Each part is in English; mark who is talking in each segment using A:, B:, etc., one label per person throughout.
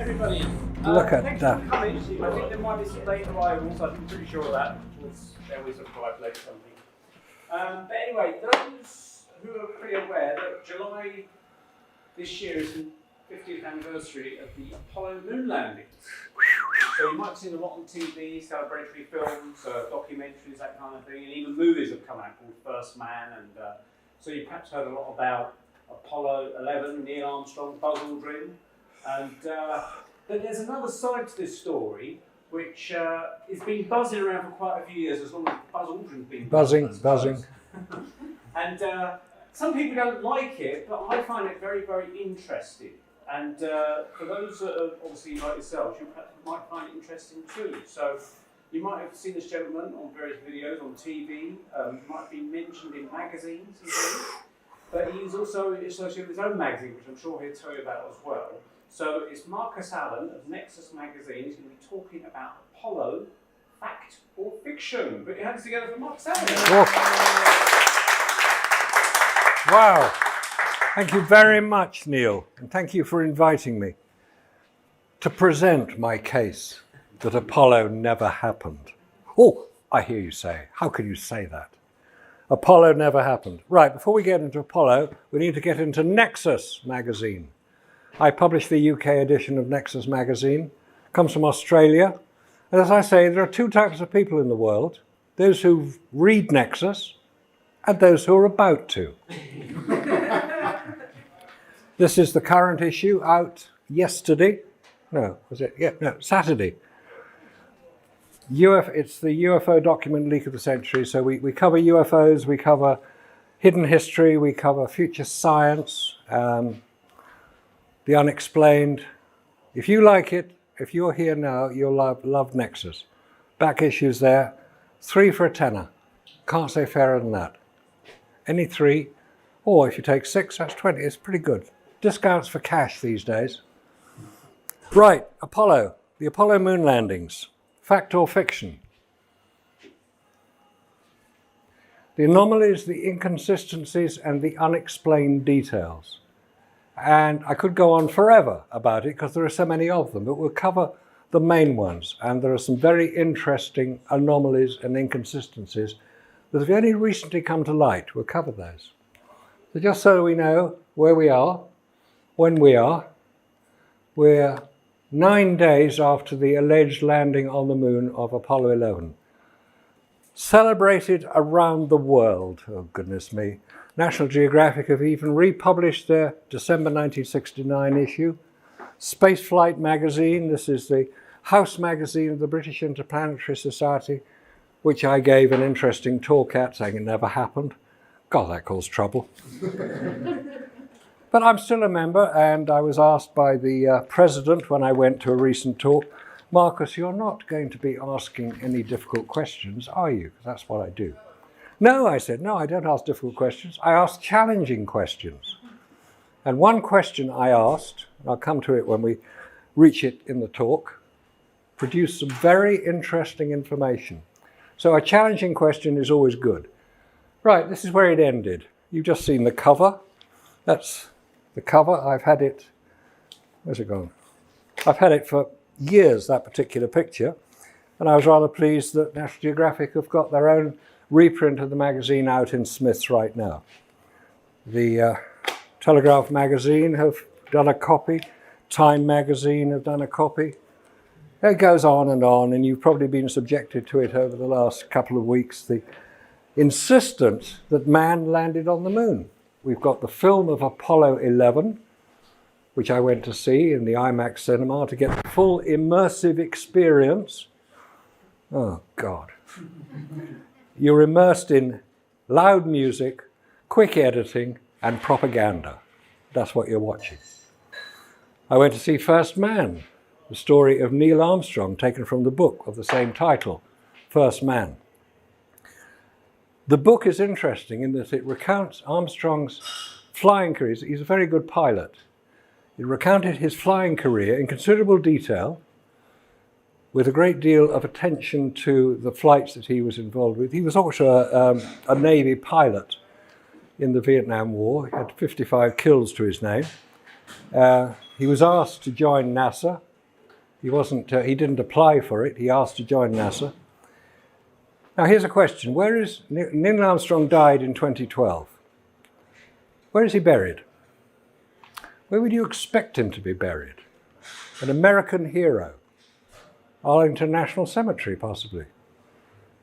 A: everybody.
B: Look at
A: thanks
B: that.
A: For coming. I think there might be some late arrivals, I'm pretty sure of that. They always arrive late or something. But anyway, those who are pretty aware that July this year is the 50th anniversary of the Apollo moon landings. So you might have seen a lot on TV, celebratory films, documentaries, that kind of thing, and even movies have come out called First Man, and so you perhaps heard a lot about Apollo 11, Neil Armstrong, Buzz Aldrin, and but there's another side to this story which has been buzzing around for quite a few years, as long as Buzz Aldrin's been
B: buzzing.
A: And some people don't like it, but I find it very, very interesting. And for those that are obviously like yourselves, you might find it interesting too. So you might have seen this gentleman on various videos on TV. He might have been mentioned in magazines and things. But he's also associated with his own magazine, which I'm sure he'll tell you about as well. So it's Marcus Allen of Nexus magazine. He's going to be talking about Apollo, fact or fiction. Put your hands together for Marcus Allen.
B: Wow. Thank you very much, Neil, and thank you for inviting me to present my case that Apollo never happened. Oh, I hear you say, how can you say that? Apollo never happened. Right, before we get into Apollo, we need to get into Nexus magazine. I publish the UK edition of Nexus magazine. It comes from Australia. And as I say, there are two types of people in the world. Those who read Nexus and those who are about to. This is the current issue out yesterday. No, was it? Yeah, no, Saturday. It's the UFO document leak of the century. So we cover UFOs, we cover hidden history, we cover future science, the unexplained. If you like it, if you're here now, you'll love Nexus. Back issues there, 3 for a tenner. Can't say fairer than that. Any 3, or if you take 6, that's 20. It's pretty good. Discounts for cash these days. Right, Apollo, the Apollo moon landings. Fact or fiction? The anomalies, the inconsistencies, and the unexplained details. And I could go on forever about it because there are so many of them, but we'll cover the main ones. And there are some very interesting anomalies and inconsistencies that have only recently come to light. We'll cover those. So just so we know where we are, when we are, we're 9 days after the alleged landing on the moon of Apollo 11. Celebrated around the world, oh goodness me. National Geographic have even republished their December 1969 issue. Spaceflight magazine, this is the house magazine of the British Interplanetary Society, which I gave an interesting talk at, saying it never happened. God, that caused trouble. But I'm still a member, and I was asked by the president when I went to a recent talk, Marcus, you're not going to be asking any difficult questions, are you? That's what I do. No, I said, no, I don't ask difficult questions. I ask challenging questions. And one question I asked, and I'll come to it when we reach it in the talk, produced some very interesting information. So a challenging question is always good. Right, this is where it ended. You've just seen the cover. That's the cover. I've had it, where's it gone? I've had it for years, that particular picture. And I was rather pleased that National Geographic have got their own reprint of the magazine out in Smiths right now. The Telegraph magazine have done a copy. Time magazine have done a copy. It goes on, and you've probably been subjected to it over the last couple of weeks, the insistence that man landed on the moon. We've got the film of Apollo 11, which I went to see in the IMAX cinema to get the full immersive experience. Oh, God. You're immersed in loud music, quick editing, and propaganda. That's what you're watching. I went to see First Man, the story of Neil Armstrong, taken from the book of the same title, First Man. The book is interesting in that it recounts Armstrong's flying career. He's a very good pilot. It recounted his flying career in considerable detail, with a great deal of attention to the flights that he was involved with. He was also a Navy pilot in the Vietnam War. He had 55 kills to his name. He was asked to join NASA He wasn't. He didn't apply for it. He asked to join NASA. Now here's a question: where is Neil Armstrong died in 2012? Where is he buried? Where would you expect him to be buried? An American hero. Arlington National Cemetery, possibly,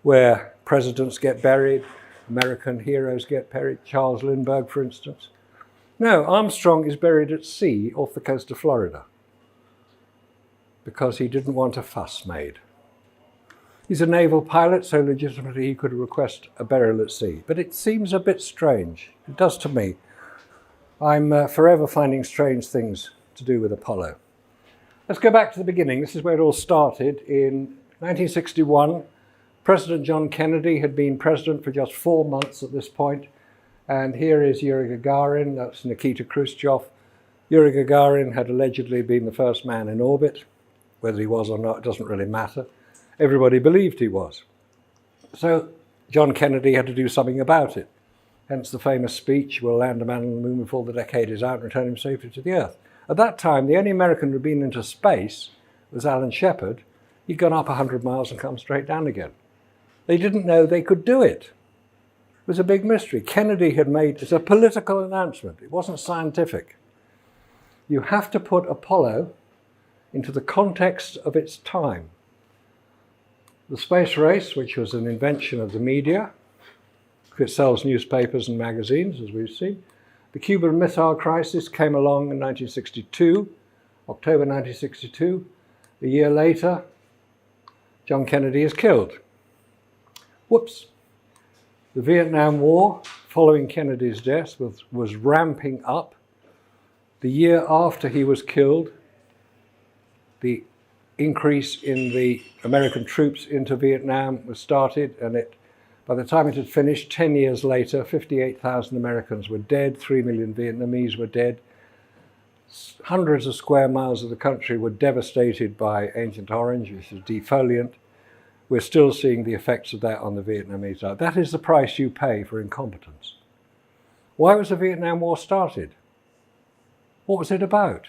B: where presidents get buried, American heroes get buried. Charles Lindbergh, for instance. No, Armstrong is buried at sea off the coast of Florida because he didn't want a fuss made. He's a naval pilot, so legitimately he could request a burial at sea. But it seems a bit strange. It does to me. I'm forever finding strange things to do with Apollo. Let's go back to the beginning. This is where it all started. In 1961, President John Kennedy had been president for just 4 months at this point. And here is Yuri Gagarin, that's Nikita Khrushchev. Yuri Gagarin had allegedly been the first man in orbit. Whether he was or not, doesn't really matter. Everybody believed he was. So John Kennedy had to do something about it. Hence the famous speech, "We'll land a man on the moon before the decade is out and return him safely to the Earth." At that time, the only American who had been into space was Alan Shepard. He'd gone up 100 miles and come straight down again. They didn't know they could do it. It was a big mystery. Kennedy had made, it's a political announcement. It wasn't scientific. You have to put Apollo into the context of its time. The space race, which was an invention of the media, it sells newspapers and magazines, as we've seen. The Cuban Missile Crisis came along in 1962, October 1962. A year later, John Kennedy is killed. Whoops. The Vietnam War, following Kennedy's death, was ramping up. The year after he was killed, the increase in the American troops into Vietnam was started, and by the time it had finished, 10 years later, 58,000 Americans were dead, 3 million Vietnamese were dead. Hundreds of square miles of the country were devastated by Agent Orange, which is defoliant. We're still seeing the effects of that on the Vietnamese side. That is the price you pay for incompetence. Why was the Vietnam War started? What was it about?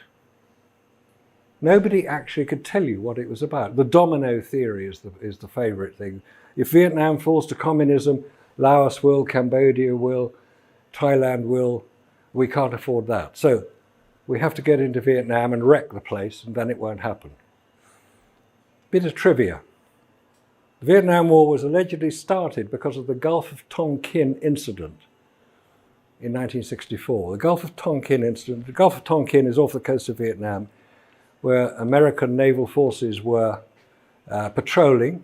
B: Nobody actually could tell you what it was about. The domino theory is the favorite thing. If Vietnam falls to communism, Laos will, Cambodia will, Thailand will. We can't afford that. So we have to get into Vietnam and wreck the place, and then it won't happen. Bit of trivia. The Vietnam War was allegedly started because of the Gulf of Tonkin incident in 1964. The Gulf of Tonkin incident. The Gulf of Tonkin is off the coast of Vietnam, where American naval forces were patrolling,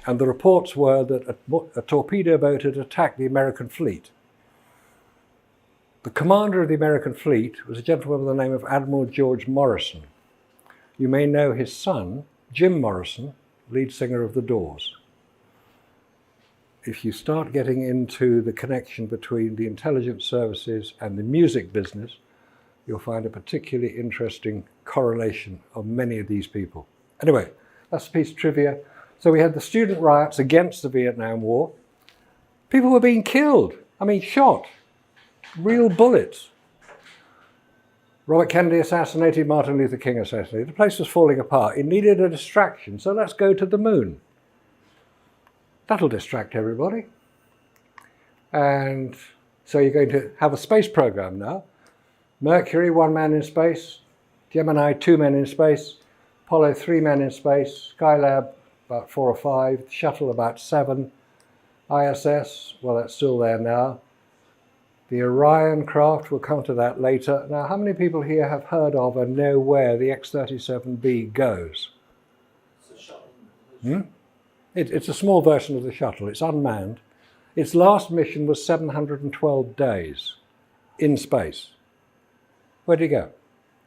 B: and the reports were that a torpedo boat had attacked the American fleet. The commander of the American fleet was a gentleman by the name of Admiral George Morrison. You may know his son, Jim Morrison, lead singer of The Doors. If you start getting into the connection between the intelligence services and the music business, you'll find a particularly interesting correlation of many of these people. Anyway, that's a piece of trivia. So we had the student riots against the Vietnam War. People were being killed. I mean, shot. Real bullets. Robert Kennedy assassinated, Martin Luther King assassinated. The place was falling apart. It needed a distraction, so let's go to the moon. That'll distract everybody. And so you're going to have a space program now. Mercury, 1 man in space. Gemini, 2 men in space. Apollo, 3 men in space. Skylab, about 4 or 5. Shuttle, about 7. ISS, well, that's still there now. The Orion craft, we'll come to that later. Now, how many people here have heard of and know where the X-37B goes?
A: It's a shuttle.
B: It's a small version of the shuttle. It's unmanned. Its last mission was 712 days in space. Where did it go?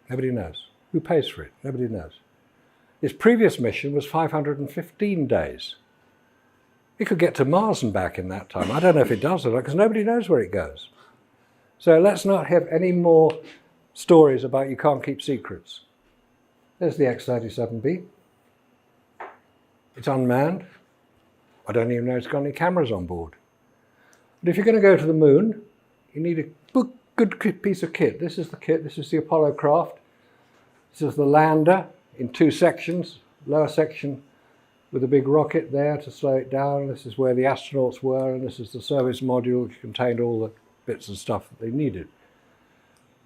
B: Nobody knows. Who pays for it? Nobody knows. Its previous mission was 515 days. It could get to Mars and back in that time. I don't know if it does or not, because nobody knows where it goes. So let's not have any more stories about you can't keep secrets. There's the X-37B. It's unmanned. I don't even know it's got any cameras on board. But if you're going to go to the moon, you need a good piece of kit. This is the kit. This is the Apollo craft. This is the lander. in two sections. Lower section with a big rocket there to slow it down. This is where the astronauts were, and this is the service module which contained all the bits and stuff that they needed.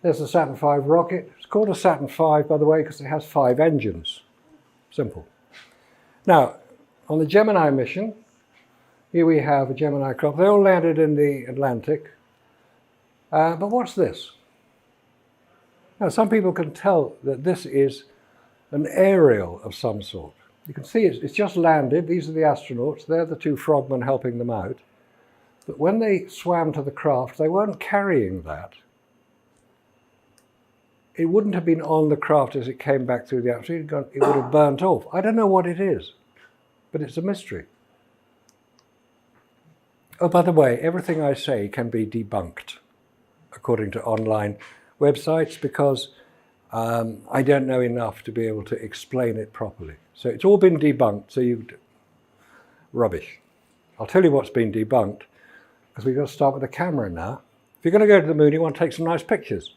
B: There's the Saturn V rocket. It's called a Saturn V, by the way, because it has 5 engines. Simple. Now, on the Gemini mission, here we have a Gemini craft. They all landed in the Atlantic. But what's this? Now, some people can tell that this is an aerial of some sort. You can see it's just landed. These are the astronauts. They're the 2 frogmen helping them out. But when they swam to the craft, they weren't carrying that. It wouldn't have been on the craft as it came back through the atmosphere. It would have burnt off. I don't know what it is, but it's a mystery. Oh, by the way, everything I say can be debunked, according to online websites, because I don't know enough to be able to explain it properly. So it's all been debunked, so rubbish. I'll tell you what's been debunked, because we've got to start with the camera now. If you're going to go to the moon, you want to take some nice pictures.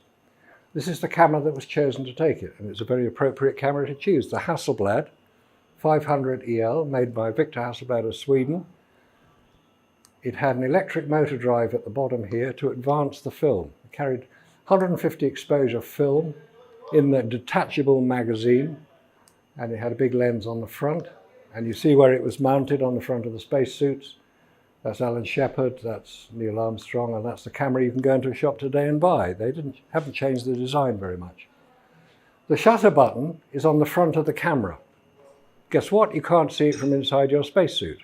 B: This is the camera that was chosen to take it, and it's a very appropriate camera to choose. The Hasselblad 500 EL, made by Victor Hasselblad of Sweden. It had an electric motor drive at the bottom here to advance the film. It carried 150 exposure film in the detachable magazine, and it had a big lens on the front. And you see where it was mounted on the front of the spacesuits. That's Alan Shepard, that's Neil Armstrong, and that's the camera you can go into a shop today and buy. They haven't changed the design very much. The shutter button is on the front of the camera. Guess what? You can't see it from inside your spacesuit.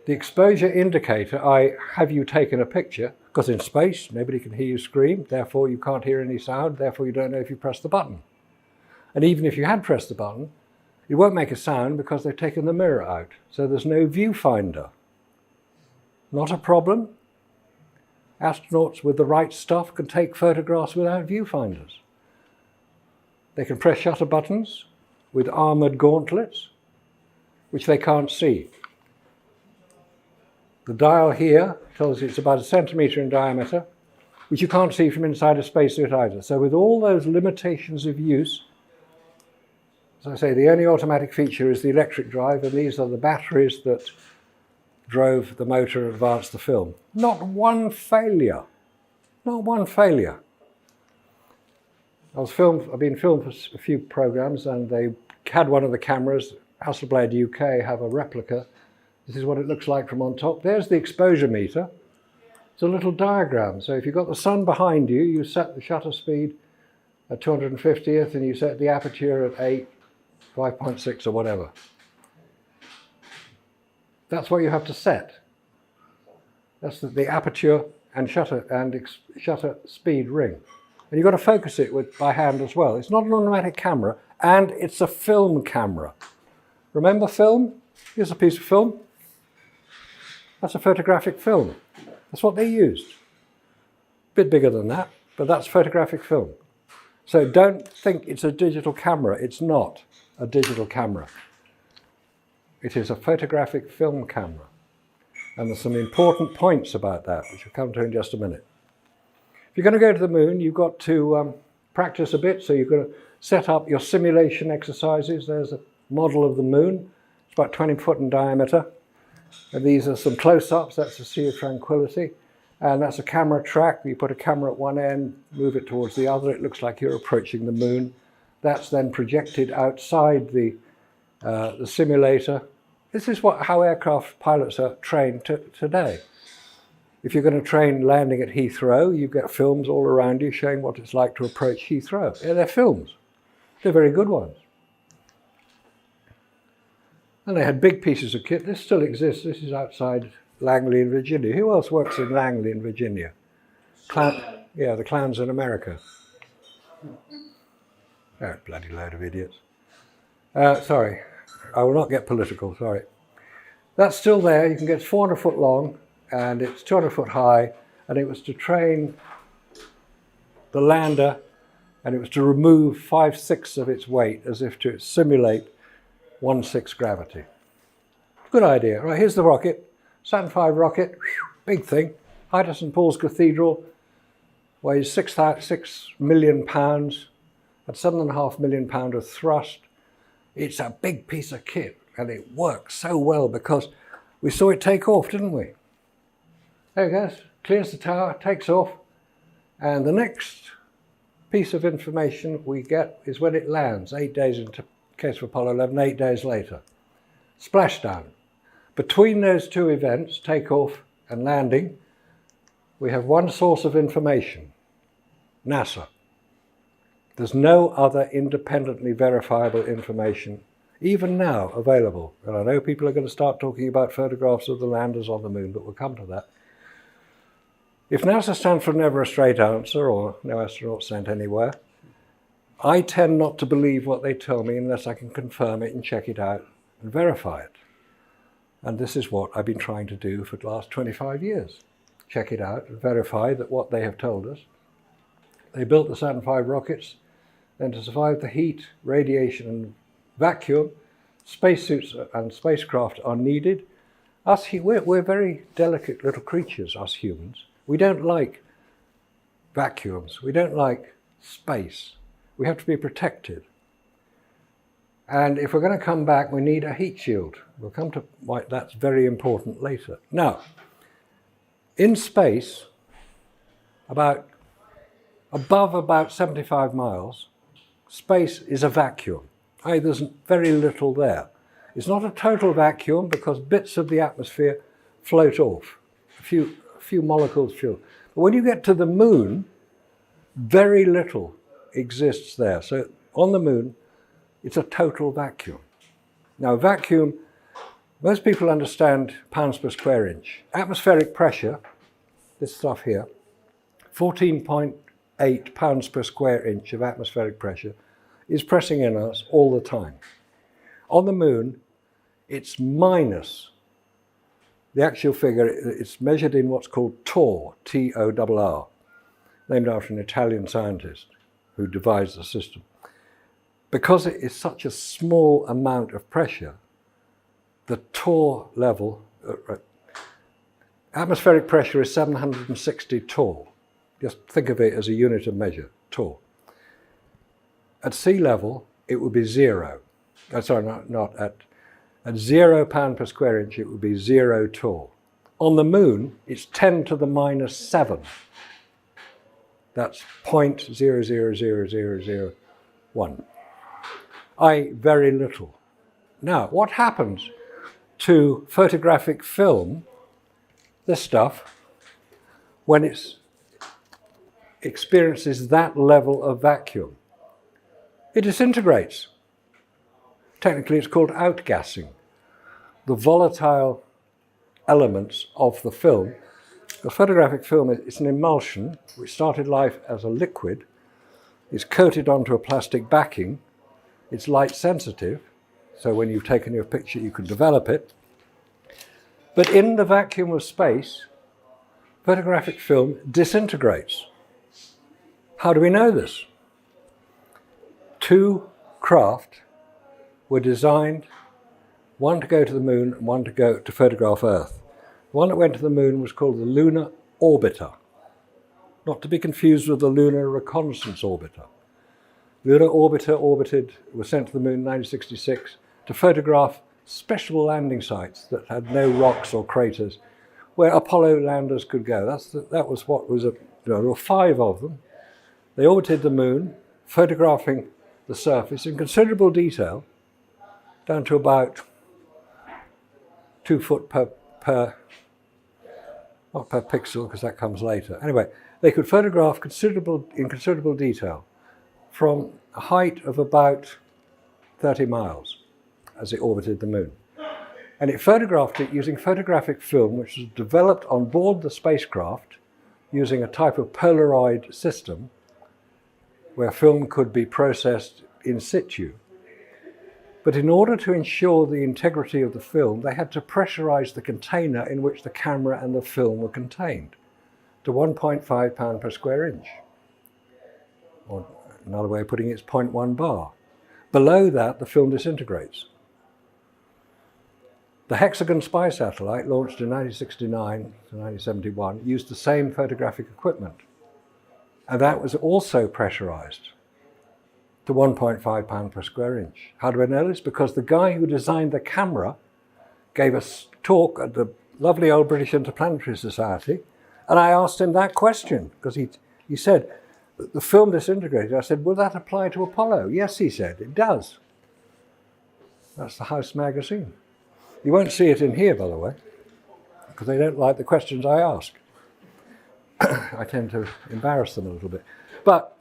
B: The exposure indicator, have you taken a picture? Because in space, nobody can hear you scream, therefore you can't hear any sound, therefore you don't know if you press the button. And even if you had pressed the button, it won't make a sound because they've taken the mirror out. So there's no viewfinder. Not a problem. Astronauts with the right stuff can take photographs without viewfinders. They can press shutter buttons with armored gauntlets, which they can't see. The dial here tells you it's about 1 centimetre in diameter, which you can't see from inside a spacesuit either. So with all those limitations of use, as I say, the only automatic feature is the electric drive, and these are the batteries that drove the motor and advanced the film. Not one failure. Not one failure. I've been filmed for a few programs, and they had one of the cameras. Hasselblad UK have a replica. This is what it looks like from on top. There's the exposure meter. It's a little diagram. So if you've got the sun behind you, you set the shutter speed at 250th, and you set the aperture at 8, 5.6 or whatever. That's what you have to set. That's the aperture and shutter speed ring. And you've got to focus it by hand as well. It's not an automatic camera, and it's a film camera. Remember film? Here's a piece of film. That's a photographic film. That's what they used. A bit bigger than that, but that's photographic film. So don't think it's a digital camera. It's not a digital camera. It is a photographic film camera. And there's some important points about that, which we'll come to in just a minute. If you're going to go to the moon, you've got to practice a bit. So you've got to set up your simulation exercises. There's a model of the moon. It's about 20 foot in diameter. And these are some close-ups. That's the Sea of Tranquility. And that's a camera track. You put a camera at one end, move it towards the other. It looks like you're approaching the moon. That's then projected outside the simulator. This is how aircraft pilots are trained today. If you're going to train landing at Heathrow, you get films all around you showing what it's like to approach Heathrow. Yeah, they're films. They're very good ones. And they had big pieces of kit. This still exists. This is outside Langley in Virginia. Who else works in Langley in Virginia? Yeah, the clowns in America. Oh, bloody load of idiots. Sorry, I will not get political, sorry. That's still there. You can get 400 foot long, and it's 200 foot high, and it was to train the lander, and it was to remove 5/6 of its weight as if to simulate 1/6 gravity. Good idea. Right, here's the rocket. Saturn V rocket, big thing. Height of St. Paul's Cathedral, weighs 6 million pounds. had £7.5 million of thrust. It's a big piece of kit, and it works so well because we saw it take off, didn't we? There it goes, clears the tower, takes off, and the next piece of information we get is when it lands, 8 days into case of Apollo 11, 8 days later. Splashdown. Between those two events, takeoff and landing, we have one source of information, NASA. There's no other independently verifiable information, even now, available. And I know people are going to start talking about photographs of the landers on the moon, but we'll come to that. If NASA stands for never a straight answer, or no astronaut sent anywhere, I tend not to believe what they tell me unless I can confirm it and check it out and verify it. And this is what I've been trying to do for the last 25 years. Check it out and verify that what they have told us. They built the Saturn V rockets, then to survive the heat, radiation and vacuum, spacesuits and spacecraft are needed. We're very delicate little creatures, us humans. We don't like vacuums. We don't like space. We have to be protected. And if we're going to come back, we need a heat shield. We'll come to why that's very important later. Now, in space, above about 75 miles, space is a vacuum. There's very little there. It's not a total vacuum because bits of the atmosphere float off. A few molecules float. But when you get to the moon, very little exists there. So on the moon, it's a total vacuum. Now, vacuum, most people understand pounds per square inch. Atmospheric pressure, this stuff here, 14.8 pounds per square inch of atmospheric pressure is pressing in us all the time. On the moon, it's minus. The actual figure, it's measured in what's called torr, T-O-R-R, named after an Italian scientist who devised the system. Because it is such a small amount of pressure, the torr level, atmospheric pressure is 760 torr. Just think of it as a unit of measure, torr. At sea level, it would be zero. At 0 pound per square inch, it would be 0 torr. On the moon, it's 10 to the minus 7. That's 0.000001. Very little. Now, what happens to photographic film, this stuff, when it experiences that level of vacuum? It disintegrates. Technically, it's called outgassing. The volatile elements of the film. The photographic film is an emulsion which started life as a liquid. It's coated onto a plastic backing. It's light sensitive, so when you've taken your picture, you can develop it. But in the vacuum of space, photographic film disintegrates. How do we know this? 2 craft were designed, one to go to the moon and one to photograph Earth. The one that went to the moon was called the Lunar Orbiter, not to be confused with the Lunar Reconnaissance Orbiter. Lunar Orbiter was sent to the moon in 1966 to photograph special landing sites that had no rocks or craters where Apollo landers could go. That was what was there were 5 of them. They orbited the moon, photographing the surface in considerable detail, down to about 2 foot per not per pixel, because that comes later. Anyway, they could photograph in considerable detail from a height of about 30 miles as it orbited the moon. And it photographed it using photographic film, which was developed on board the spacecraft using a type of Polaroid system where film could be processed in situ. But in order to ensure the integrity of the film, they had to pressurize the container in which the camera and the film were contained to 1.5 pound per square inch. Or another way of putting it is 0.1 bar. Below that, the film disintegrates. The Hexagon spy satellite, launched in 1969 to 1971, used the same photographic equipment. And that was also pressurized. to £1.5 per square inch. How do I know this? Because the guy who designed the camera gave a talk at the lovely old British Interplanetary Society, and I asked him that question, because he said, the film disintegrated. I said, will that apply to Apollo? Yes, he said, it does. That's the House magazine. You won't see it in here, by the way, because they don't like the questions I ask. I tend to embarrass them a little bit. But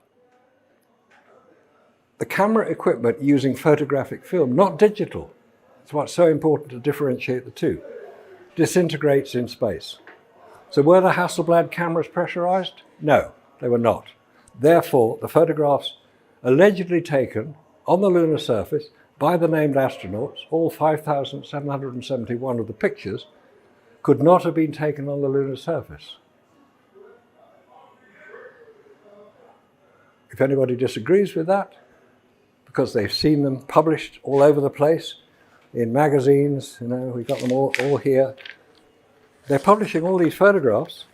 B: the camera equipment using photographic film, not digital, it's what's so important to differentiate the two, disintegrates in space. So were the Hasselblad cameras pressurized? No, they were not. Therefore, the photographs allegedly taken on the lunar surface by the named astronauts, all 5,771 of the pictures, could not have been taken on the lunar surface. If anybody disagrees with that, because they've seen them published all over the place in magazines, you know, we've got them all here. They're publishing all these photographs,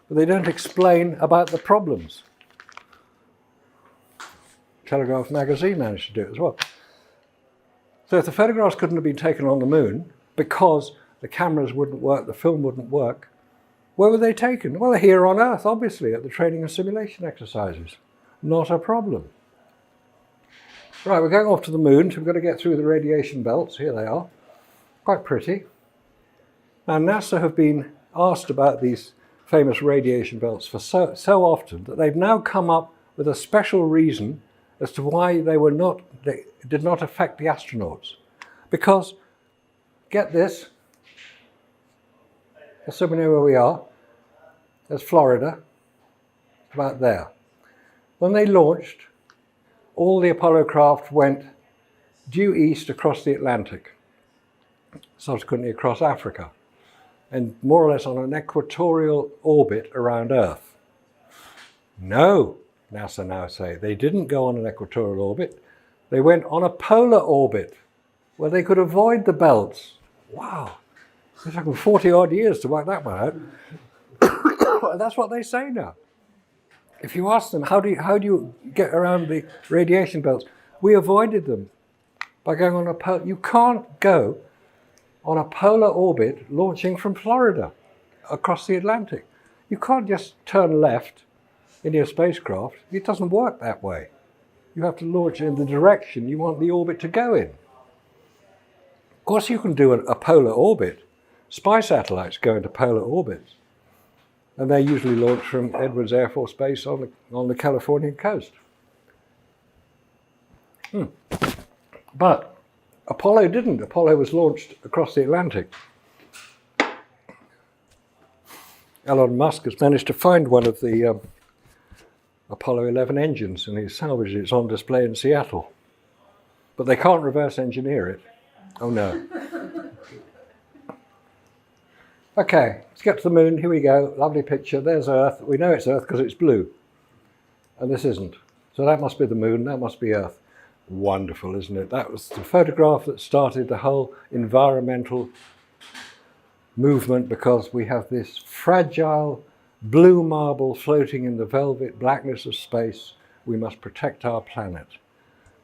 B: but they don't explain about the problems. Telegraph magazine managed to do it as well. So if the photographs couldn't have been taken on the moon because the cameras wouldn't work, the film wouldn't work, where were they taken? Well, they're here on Earth, obviously, at the training and simulation exercises. Not a problem. Right, we're going off to the moon, so we've got to get through the radiation belts. Here they are. Quite pretty. Now, NASA have been asked about these famous radiation belts for so often that they've now come up with a special reason as to why they did not affect the astronauts. Because, get this, just so we know where we are, there's Florida, about there. When they launched, all the Apollo craft went due east across the Atlantic, subsequently across Africa, and more or less on an equatorial orbit around Earth. No, NASA now say, they didn't go on an equatorial orbit. They went on a polar orbit where they could avoid the belts. Wow, it took them 40 odd years to work that one out. That's what they say now. If you ask them, how do you get around the radiation belts? We avoided them by going on a polar. You can't go on a polar orbit launching from Florida across the Atlantic. You can't just turn left in your spacecraft. It doesn't work that way. You have to launch in the direction you want the orbit to go in. Of course, you can do a polar orbit. Spy satellites go into polar orbits. And they're usually launched from Edwards Air Force Base on the Californian coast. But Apollo didn't. Apollo was launched across the Atlantic. Elon Musk has managed to find one of the Apollo 11 engines, and he's salvaged it. It's on display in Seattle. But they can't reverse engineer it. Oh no. Okay, let's get to the moon. Here we go. Lovely picture. There's Earth. We know it's Earth because it's blue. And this isn't. So that must be the moon. That must be Earth. Wonderful, isn't it? That was the photograph that started the whole environmental movement, because we have this fragile blue marble floating in the velvet blackness of space. We must protect our planet.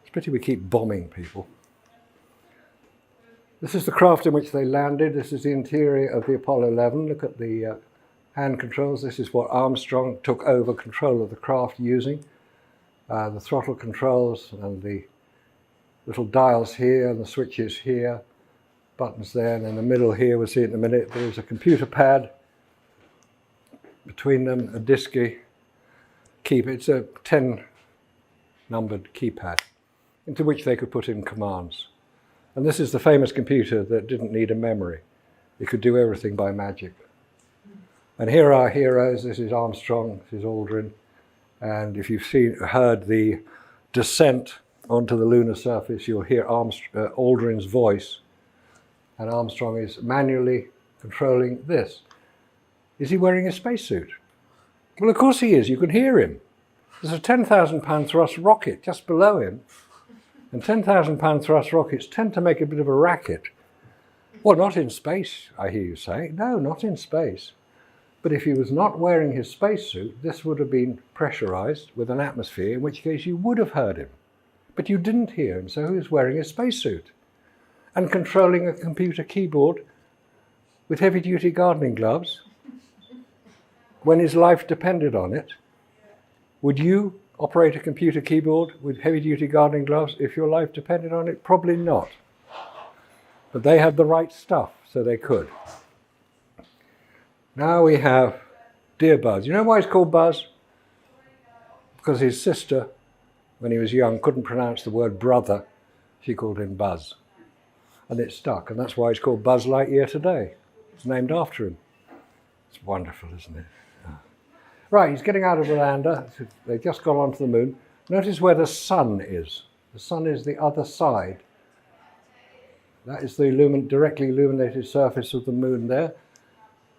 B: It's a pity we keep bombing people. This is the craft in which they landed. This is the interior of the Apollo 11. Look at the hand controls. This is what Armstrong took over control of the craft using. The throttle controls and the little dials here and the switches here, buttons there, and in the middle here, we'll see it in a minute, there's a computer pad. Between them, a disky keypad. It's a 10-numbered keypad into which they could put in commands. And this is the famous computer that didn't need a memory. It could do everything by magic. And here are our heroes. This is Armstrong, this is Aldrin. And if you've heard the descent onto the lunar surface, you'll hear Aldrin's voice. And Armstrong is manually controlling this. Is he wearing a spacesuit? Well, of course he is. You can hear him. There's a 10,000-pound thrust rocket just below him. And 10,000-pound thrust rockets tend to make a bit of a racket. Well, not in space, I hear you say. No, not in space. But if he was not wearing his spacesuit, this would have been pressurized with an atmosphere, in which case you would have heard him. But you didn't hear him, so he was wearing a spacesuit and controlling a computer keyboard with heavy-duty gardening gloves when his life depended on it. Would you operate a computer keyboard with heavy-duty gardening gloves if your life depended on it? Probably not. But they had the right stuff, so they could. Now we have Dear Buzz. You know why he's called Buzz? Because his sister, when he was young, couldn't pronounce the word brother. She called him Buzz. And it stuck, and that's why he's called Buzz Lightyear today. It's named after him. It's wonderful, isn't it? Right, he's getting out of the lander. They've just gone onto the moon. Notice where the sun is. The sun is the other side. That is the directly illuminated surface of the moon there.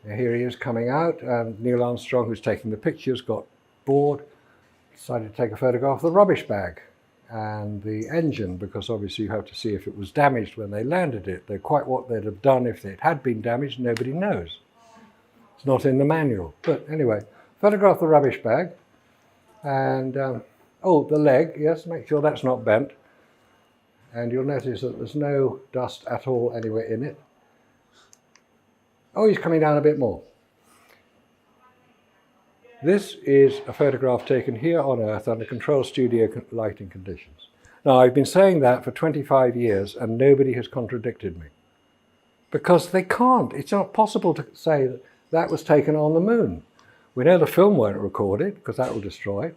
B: Here he is coming out, and Neil Armstrong, who's taking the pictures, got bored, decided to take a photograph of the rubbish bag and the engine, because obviously you have to see if it was damaged when they landed it. Quite what they'd have done if it had been damaged, nobody knows. It's not in the manual. But anyway, photograph the rubbish bag, and oh, the leg, yes, make sure that's not bent. And you'll notice that there's no dust at all anywhere in it. Oh, he's coming down a bit more. This is a photograph taken here on Earth under controlled studio lighting conditions. Now, I've been saying that for 25 years and nobody has contradicted me. Because they can't. It's not possible to say that that was taken on the moon. We know the film weren't recorded because that will destroy it.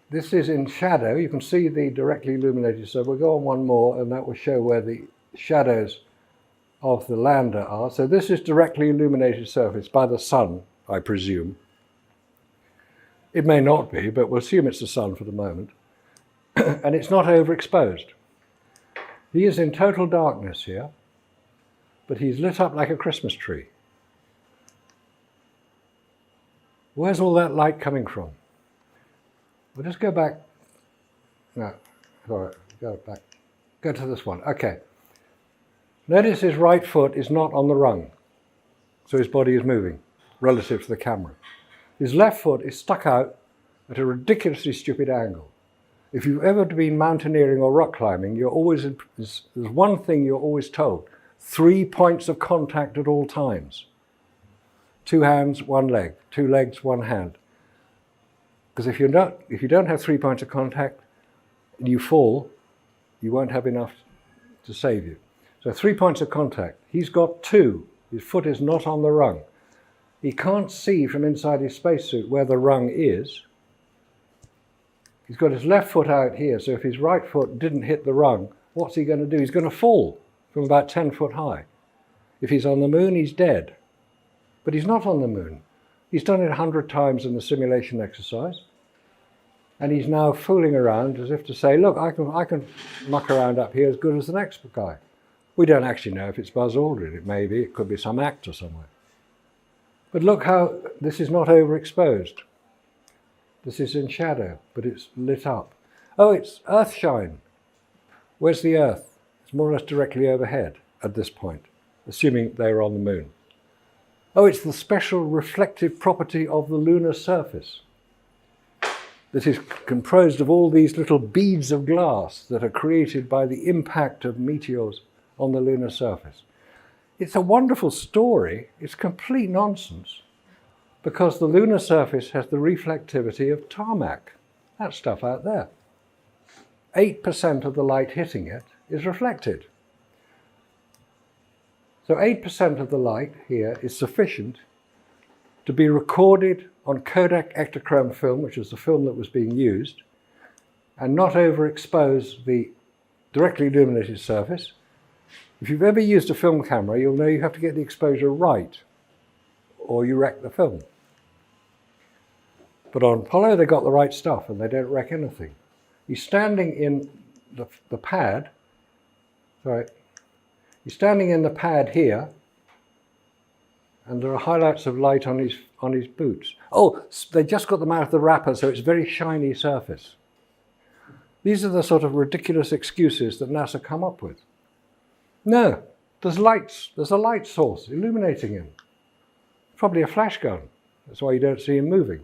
B: This is in shadow. You can see the directly illuminated, so we'll go on one more and that will show where the shadows of the lander are. So this is directly illuminated surface by the sun, I presume. It may not be, but we'll assume it's the sun for the moment. And it's not overexposed. He is in total darkness here, but he's lit up like a Christmas tree. Where's all that light coming from? We'll just go back. No, sorry, go back. Go to this one. Okay. Notice his right foot is not on the rung, so his body is moving relative to the camera. His left foot is stuck out at a ridiculously stupid angle. If you've ever been mountaineering or rock climbing, there's one thing you're always told: 3 points of contact at all times. 2 hands, 1 leg, 2 legs, 1 hand. Because if you don't have 3 points of contact and you fall, you won't have enough to save you. So 3 points of contact. He's got 2. His foot is not on the rung. He can't see from inside his spacesuit where the rung is. He's got his left foot out here, so if his right foot didn't hit the rung, what's he going to do? He's going to fall from about 10 foot high. If he's on the moon, he's dead. But he's not on the moon. He's done it 100 times in the simulation exercise. And he's now fooling around as if to say, look, I can muck around up here as good as the next guy. We don't actually know if it's Buzz Aldrin. It may be. It could be some actor somewhere. But look how this is not overexposed. This is in shadow, but it's lit up. Oh, it's Earthshine. Where's the Earth? It's more or less directly overhead at this point, assuming they were on the moon. Oh, it's the special reflective property of the lunar surface that is composed of all these little beads of glass that are created by the impact of meteors on the lunar surface. It's a wonderful story. It's complete nonsense because the lunar surface has the reflectivity of tarmac, that stuff out there. 8% of the light hitting it is reflected. So 8% of the light here is sufficient to be recorded on Kodak Ektachrome film, which is the film that was being used, and not overexpose the directly illuminated surface. If you've ever used a film camera, you'll know you have to get the exposure right, or you wreck the film. But on Apollo, they got the right stuff, and they don't wreck anything. He's standing in the pad, sorry, he's standing in the pad here, and there are highlights of light on his boots. Oh, they just got them out of the wrapper, so it's very shiny surface. These are the sort of ridiculous excuses that NASA come up with. No, there's lights. There's a light source illuminating him. Probably a flash gun. That's why you don't see him moving.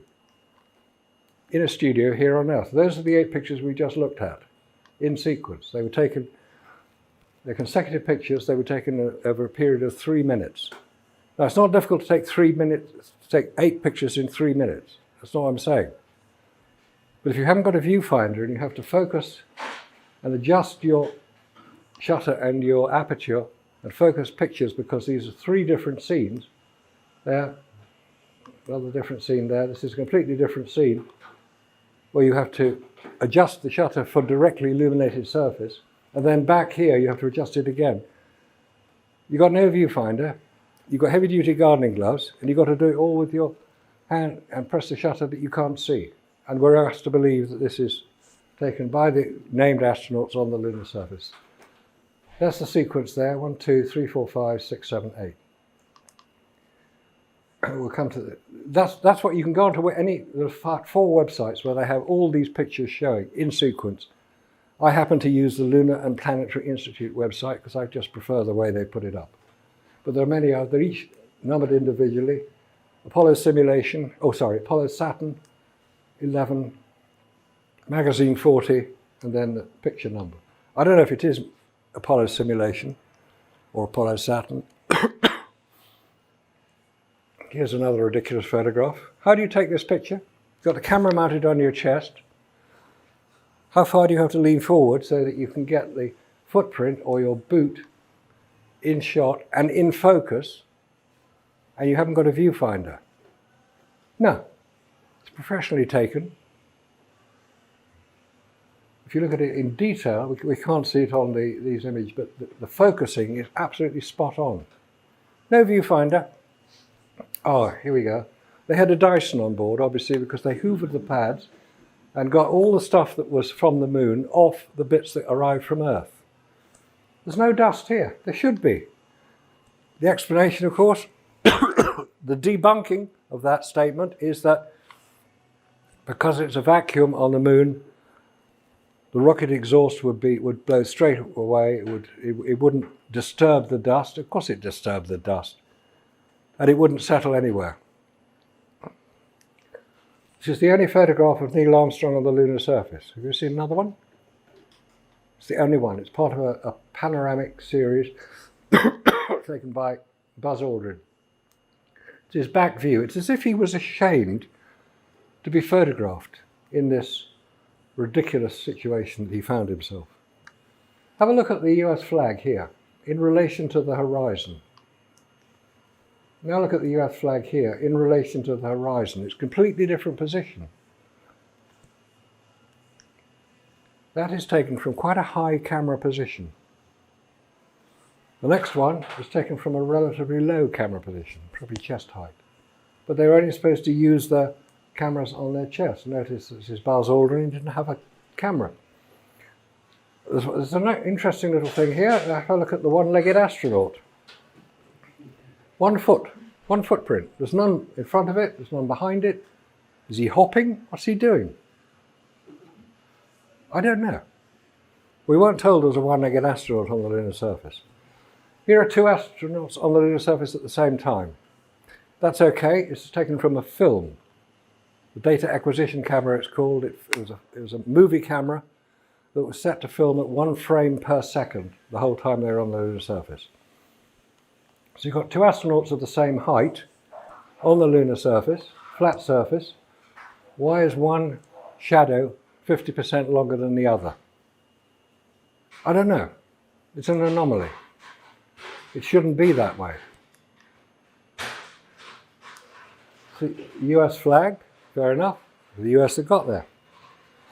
B: in a studio here on Earth. Those are the 8 pictures we just looked at in sequence. They were taken, they're consecutive pictures, they were taken over a period of 3 minutes. Now, it's not difficult to take 3 minutes, to take 8 pictures in 3 minutes. That's not what I'm saying. But if you haven't got a viewfinder and you have to focus and adjust your shutter and your aperture and focus pictures, because these are 3 different scenes, there, another different scene there, this is a completely different scene, where you have to adjust the shutter for directly illuminated surface, and then back here you have to adjust it again. You've got no viewfinder, you've got heavy duty gardening gloves, and you've got to do it all with your hand and press the shutter that you can't see. And we're asked to believe that this is taken by the named astronauts on the lunar surface. That's the sequence there, 1, 2, 3, 4, 5, 6, 7, 8. We'll come to that's what you can go onto any, there are 4 websites where they have all these pictures showing in sequence. I happen to use the Lunar and Planetary Institute website because I just prefer the way they put it up. But there are many others, they're each numbered individually. Apollo simulation, Apollo Saturn 11, magazine 40, and then the picture number. I don't know if it is Apollo simulation or Apollo Saturn. Here's another ridiculous photograph. How do you take this picture? You've got the camera mounted on your chest. How far do you have to lean forward so that you can get the footprint or your boot in shot and in focus, and you haven't got a viewfinder? No, it's professionally taken. If you look at it in detail, we can't see it on these images, but the focusing is absolutely spot on. No viewfinder. Oh, here we go. They had a Dyson on board, obviously, because they hoovered the pads and got all the stuff that was from the moon off the bits that arrived from Earth. There's no dust here. There should be. The explanation, of course, the debunking of that statement is that because it's a vacuum on the moon, the rocket exhaust would blow straight away. It wouldn't disturb the dust. Of course it disturbed the dust. And it wouldn't settle anywhere. This is the only photograph of Neil Armstrong on the lunar surface. Have you seen another one? It's the only one. It's part of a panoramic series taken by Buzz Aldrin. It's his back view. It's as if he was ashamed to be photographed in this ridiculous situation that he found himself. Have a look at the US flag here in relation to the horizon. Now look at the US flag here in relation to the horizon. It's a completely different position. That is taken from quite a high camera position. The next one is taken from a relatively low camera position, probably chest height. But they were only supposed to use the cameras on their chest. Notice this is Buzz Aldrin, he didn't have a camera. There's an interesting little thing here. Have a look at the one-legged astronaut. 1 foot, 1 footprint. There's none in front of it, there's none behind it. Is he hopping? What's he doing? I don't know. We weren't told there was a one-legged astronaut on the lunar surface. Here are 2 astronauts on the lunar surface at the same time. That's okay, it's taken from a film. The data acquisition camera it's called. It was a movie camera that was set to film at 1 frame per second the whole time they were on the lunar surface. So you've got 2 astronauts of the same height on the lunar surface, flat surface. Why is one shadow 50% longer than the other? I don't know. It's an anomaly. It shouldn't be that way. So, US flag, fair enough. The US have got there.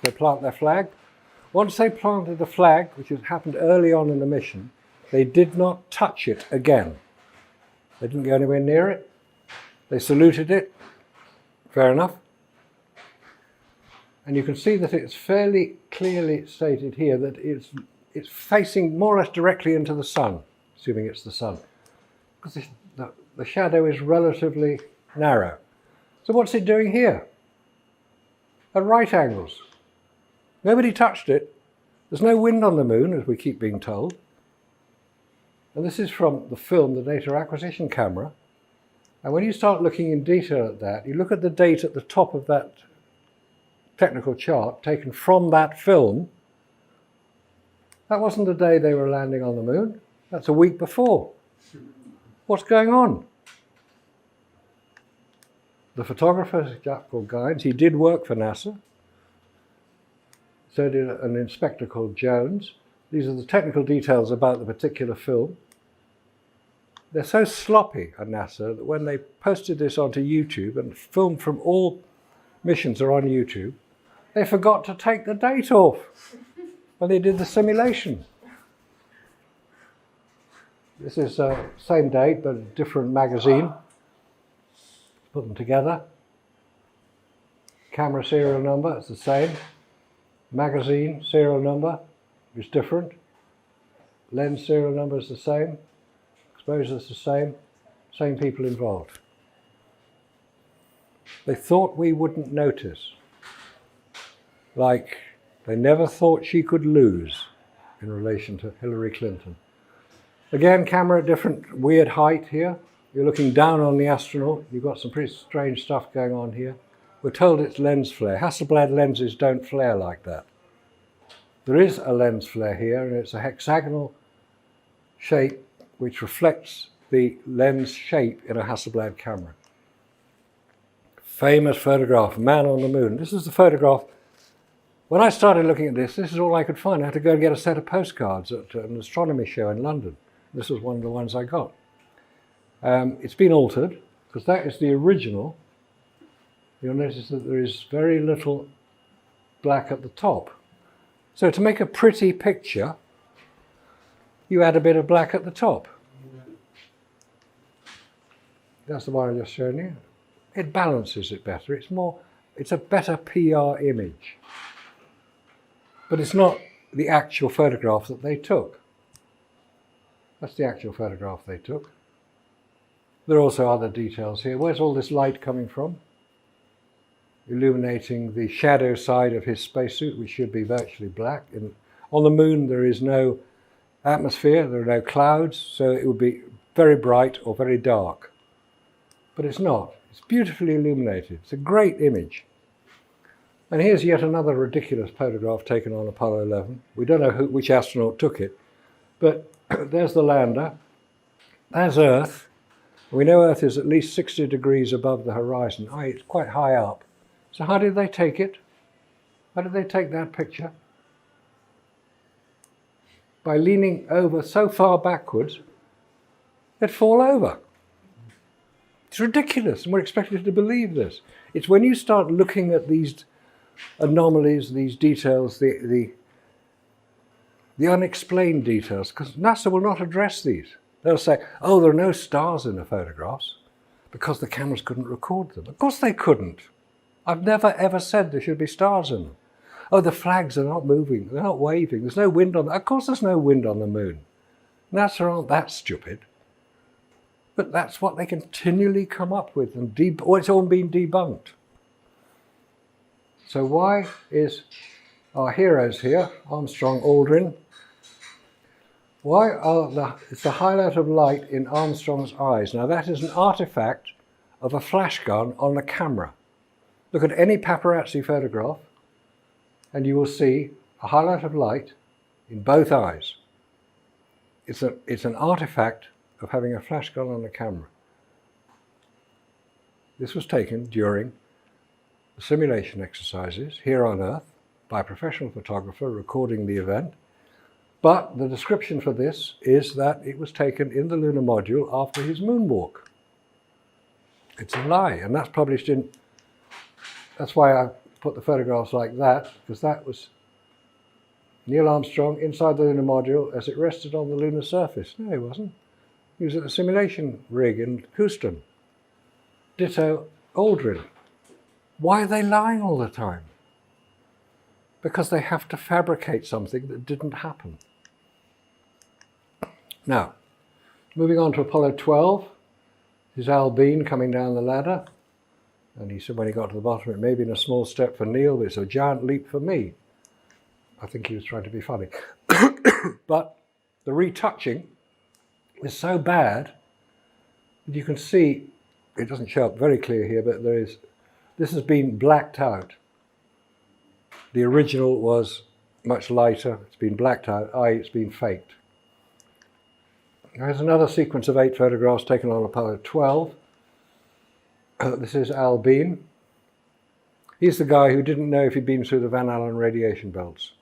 B: They plant their flag. Once they planted the flag, which had happened early on in the mission, they did not touch it again. They didn't go anywhere near it. They saluted it. Fair enough. And you can see that it's fairly clearly stated here that it's facing more or less directly into the sun, assuming it's the sun, because the shadow is relatively narrow. So what's it doing here? At right angles. Nobody touched it. There's no wind on the moon, as we keep being told. And this is from the film, the data acquisition camera. And when you start looking in detail at that, you look at the date at the top of that technical chart taken from that film. That wasn't the day they were landing on the moon. That's a week before. What's going on? The photographer is a chap called Gynes. He did work for NASA. So did an inspector called Jones. These are the technical details about the particular film. They're so sloppy at NASA that when they posted this onto YouTube, and film from all missions are on YouTube, they forgot to take the date off when they did the simulation. This is the same date, but a different magazine. Put them together. Camera serial number, it's the same. Magazine serial number is different. Lens serial number is the same. Exposure is the same. Same people involved. They thought we wouldn't notice. Like they never thought she could lose in relation to Hillary Clinton. Again, camera at different weird height here. You're looking down on the astronaut. You've got some pretty strange stuff going on here. We're told it's lens flare. Hasselblad lenses don't flare like that. There is a lens flare here, and it's a hexagonal shape which reflects the lens shape in a Hasselblad camera. Famous photograph, man on the moon. This is the photograph. When I started looking at this is all I could find. I had to go and get a set of postcards at an astronomy show in London. This was one of the ones I got. It's been altered, because that is the original. You'll notice that there is very little black at the top. So to make a pretty picture, you add a bit of black at the top. That's the one I just shown you. It balances it better. It's a better PR image. But it's not the actual photograph that they took. That's the actual photograph they took. There are also other details here. Where's all this light coming from? Illuminating the shadow side of his spacesuit, which should be virtually black. On the moon, there is no atmosphere, there are no clouds, so it would be very bright or very dark. But it's not. It's beautifully illuminated. It's a great image. And here's yet another ridiculous photograph taken on Apollo 11. We don't know which astronaut took it, but there's the lander. There's Earth. We know Earth is at least 60 degrees above the horizon. It's quite high up. So how did they take it? How did they take that picture? By leaning over so far backwards, they'd fall over. It's ridiculous, and we're expected to believe this. It's when you start looking at these anomalies, these details, the unexplained details, because NASA will not address these. They'll say, oh, there are no stars in the photographs because the cameras couldn't record them. Of course they couldn't. I've never ever said there should be stars in them. Oh, the flags are not moving, they're not waving, there's no wind on them. Of course there's no wind on the moon. NASA aren't that stupid. But that's what they continually come up with, and it's all been debunked. So why is our heroes here, Armstrong, Aldrin, it's the highlight of light in Armstrong's eyes. Now that is an artifact of a flash gun on the camera. Look at any paparazzi photograph and you will see a highlight of light in both eyes. It's an artifact of having a flash gun on the camera. This was taken during the simulation exercises here on Earth by a professional photographer recording the event. But the description for this is that it was taken in the lunar module after his moonwalk. It's a lie, and that's published in... That's why I put the photographs like that, because that was Neil Armstrong inside the lunar module as it rested on the lunar surface. No, he wasn't. He was at the simulation rig in Houston. Ditto Aldrin. Why are they lying all the time? Because they have to fabricate something that didn't happen. Now, moving on to Apollo 12, is Al Bean coming down the ladder. And he said when he got to the bottom, it may have been a small step for Neil, but it's a giant leap for me. I think he was trying to be funny. But the retouching is so bad that you can see, it doesn't show up very clear here, but this has been blacked out. The original was much lighter. It's been blacked out, i.e. it's been faked. There's another sequence of 8 photographs taken on Apollo 12. This is Al Bean. He's the guy who didn't know if he'd been through the Van Allen radiation belts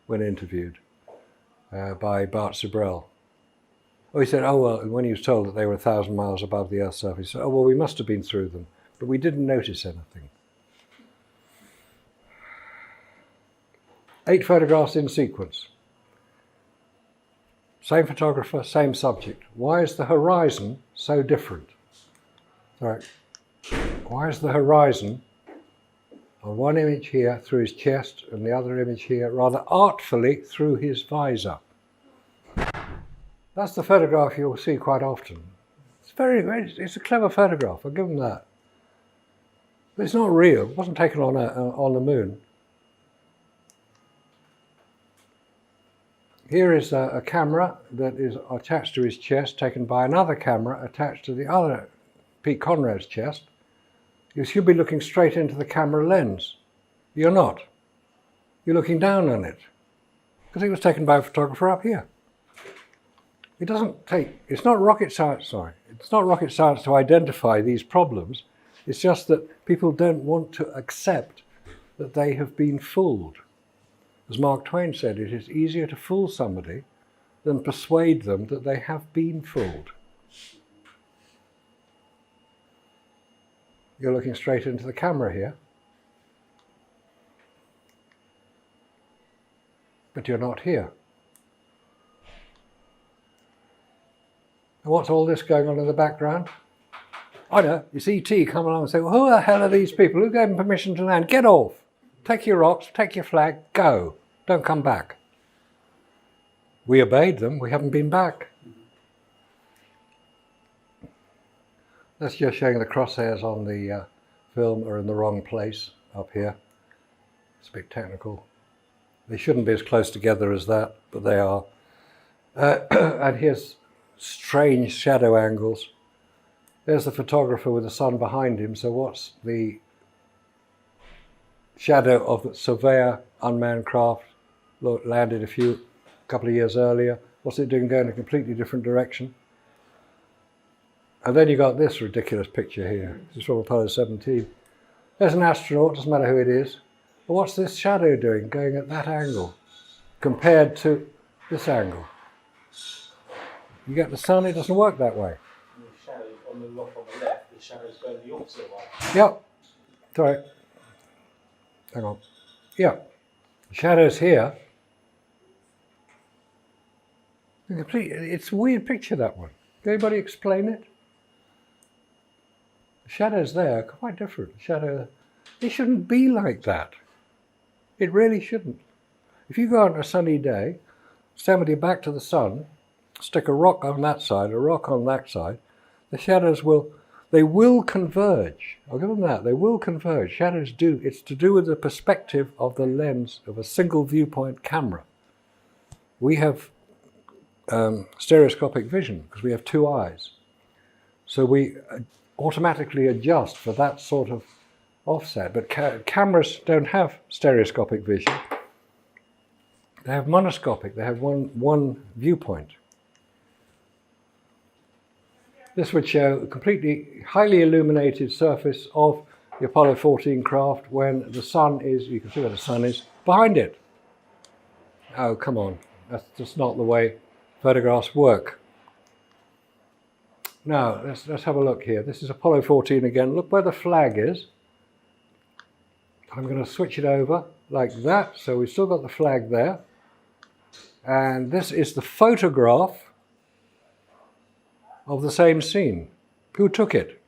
B: when interviewed by Bart Sibrel. Oh, he said, oh, well, when he was told that they were 1,000 miles above the Earth's surface, he said, oh, well, we must have been through them, but we didn't notice anything. 8 photographs in sequence. Same photographer, same subject. Why is the horizon so different? Sorry. Why is the horizon on one image here through his chest and the other image here rather artfully through his visor? That's the photograph you'll see quite often. It's a clever photograph, I'll give them that. But it's not real. It wasn't taken on the moon. Here is a camera that is attached to his chest, taken by another camera attached to the other Pete Conrad's chest. You should be looking straight into the camera lens. You're not. You're looking down on it. Because it was taken by a photographer up here. It doesn't take, it's not rocket science, it's not rocket science to identify these problems. It's just that people don't want to accept that they have been fooled. As Mark Twain said, it is easier to fool somebody than persuade them that they have been fooled. You're looking straight into the camera here. But you're not here. And what's all this going on in the background? I know, it's E.T. come along and say, well, who the hell are these people? Who gave them permission to land? Get off! Take your rocks, take your flag, go. Don't come back. We obeyed them, we haven't been back. That's just showing the crosshairs on the film are in the wrong place up here. It's a bit technical. They shouldn't be as close together as that, but they are. And here's strange shadow angles. There's the photographer with the sun behind him, so what's the shadow of the Surveyor unmanned craft landed a couple of years earlier? What's it doing going in a completely different direction? And then you got this ridiculous picture here. This is from Apollo 17. There's an astronaut, doesn't matter who it is. But what's this shadow doing going at that angle compared to this angle? You get the sun, it doesn't work that way.
A: And the shadow on the rock on the left, the shadow's going the opposite way.
B: Yep. Sorry. Hang on. Yep. The shadow's here. It's a weird picture, that one. Can anybody explain it? The shadow's there, quite different. Shadow, it shouldn't be like that. It really shouldn't. If you go on a sunny day, stand with your back to the sun, stick a rock on that side, a rock on that side, the shadows will converge. I'll give them that, they will converge. Shadows do. It's to do with the perspective of the lens of a single viewpoint camera. We have stereoscopic vision because we have 2 eyes. So we automatically adjust for that sort of offset. But cameras don't have stereoscopic vision. They have monoscopic. They have one viewpoint. This would show a completely highly illuminated surface of the Apollo 14 craft when the sun is, you can see where the sun is, behind it. Oh, come on. That's just not the way photographs work. Now, let's have a look here. This is Apollo 14 again. Look where the flag is. I'm going to switch it over like that. So we've still got the flag there. And this is the photograph of the same scene. Who took it?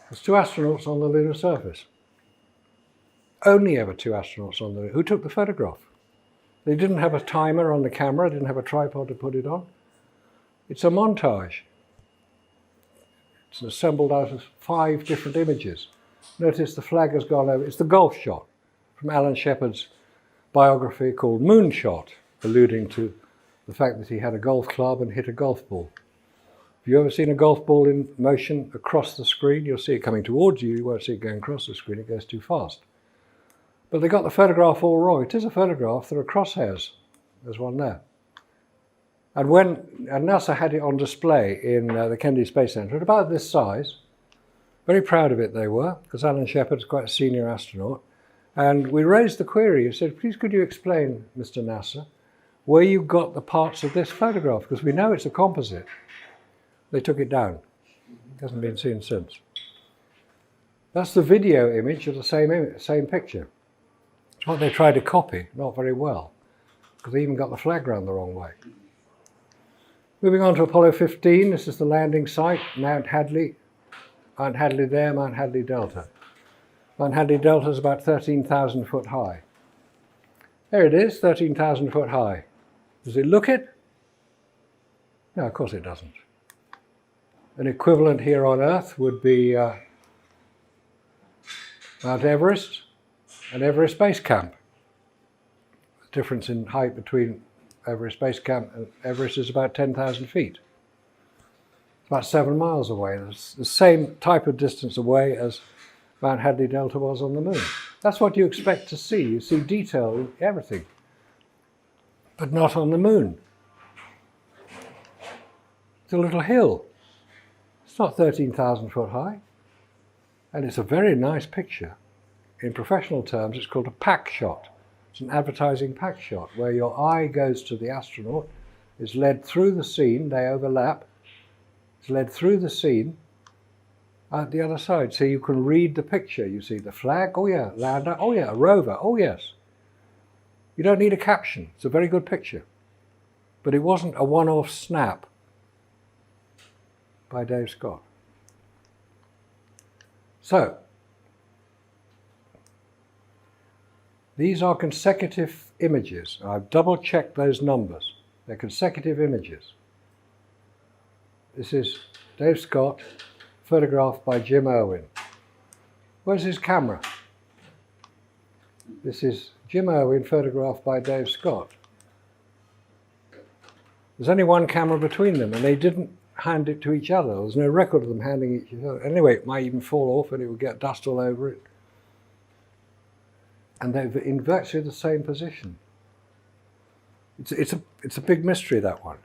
B: There's 2 astronauts on the lunar surface. Only ever 2 astronauts on the lunar. Who took the photograph? They didn't have a timer on the camera, didn't have a tripod to put it on. It's a montage. It's assembled out of 5 different images. Notice the flag has gone over. It's the golf shot from Alan Shepard's biography called Moonshot, alluding to the fact that he had a golf club and hit a golf ball. Have you ever seen a golf ball in motion across the screen? You'll see it coming towards you. You won't see it going across the screen. It goes too fast. But they got the photograph all wrong. It is a photograph. There are crosshairs. There's one there. And NASA had it on display in the Kennedy Space Center at about this size. Very proud of it they were, because Alan Shepard's quite a senior astronaut. And we raised the query. We said, please could you explain, Mr. NASA, where you got the parts of this photograph? Because we know it's a composite. They took it down. It hasn't been seen since. That's the video image of the same picture. It's what they tried to copy, not very well, because they even got the flag round the wrong way. Moving on to Apollo 15, this is the landing site, Mount Hadley. Mount Hadley there, Mount Hadley Delta. Mount Hadley Delta is about 13,000 foot high. There it is, 13,000 foot high. Does it look it? No, of course it doesn't. An equivalent here on Earth would be Mount Everest and Everest Base Camp. The difference in height between Everest Base Camp and Everest is about 10,000 feet. It's about 7 miles away. It's the same type of distance away as Mount Hadley Delta was on the moon. That's what you expect to see. You see detail in everything, but not on the moon. It's a little hill. It's not 13,000 foot high. And it's a very nice picture. In professional terms, it's called a pack shot. It's an advertising pack shot where your eye goes to the astronaut, is led through the scene, they overlap, it's led through the scene at the other side. So you can read the picture. You see the flag, oh yeah, lander, oh yeah, a rover, oh yes. You don't need a caption. It's a very good picture. But it wasn't a one-off snap by Dave Scott. So, these are consecutive images. I've double-checked those numbers. They're consecutive images. This is Dave Scott, photographed by Jim Irwin. Where's his camera? This is Jim Irwin, photographed by Dave Scott. There's only one camera between them, and they didn't hand it to each other. There's no record of them handing each other. Anyway, it might even fall off and it would get dust all over it. And they're in virtually the same position. It's a big mystery, that one.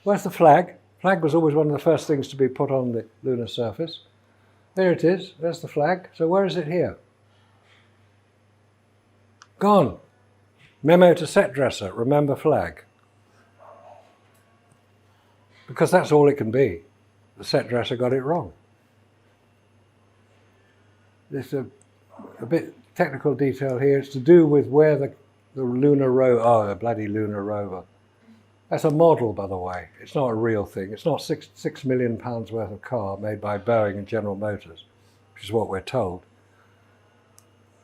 B: Where's the flag? Flag was always one of the first things to be put on the lunar surface. There it is. There's the flag. So where is it here? Gone. Memo to set dresser. Remember flag. Because that's all it can be. The set dresser got it wrong. There's a bit technical detail here. It's to do with where the lunar rover, oh, the bloody lunar rover. That's a model, by the way. It's not a real thing. It's not £6 million worth of car made by Boeing and General Motors, which is what we're told.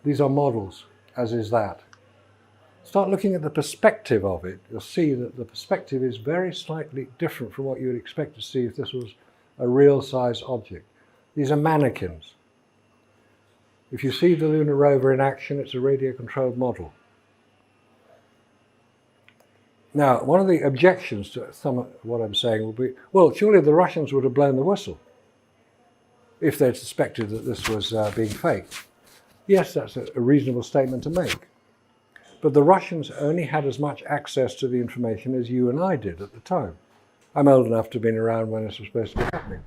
B: These are models, as is that. Start looking at the perspective of it. You'll see that the perspective is very slightly different from what you would expect to see if this was a real-size object. These are mannequins. If you see the lunar rover in action, it's a radio-controlled model. Now, one of the objections to some of what I'm saying will be, well, surely the Russians would have blown the whistle if they'd suspected that this was being faked. Yes, that's a reasonable statement to make. But the Russians only had as much access to the information as you and I did at the time. I'm old enough to have been around when this was supposed to be happening.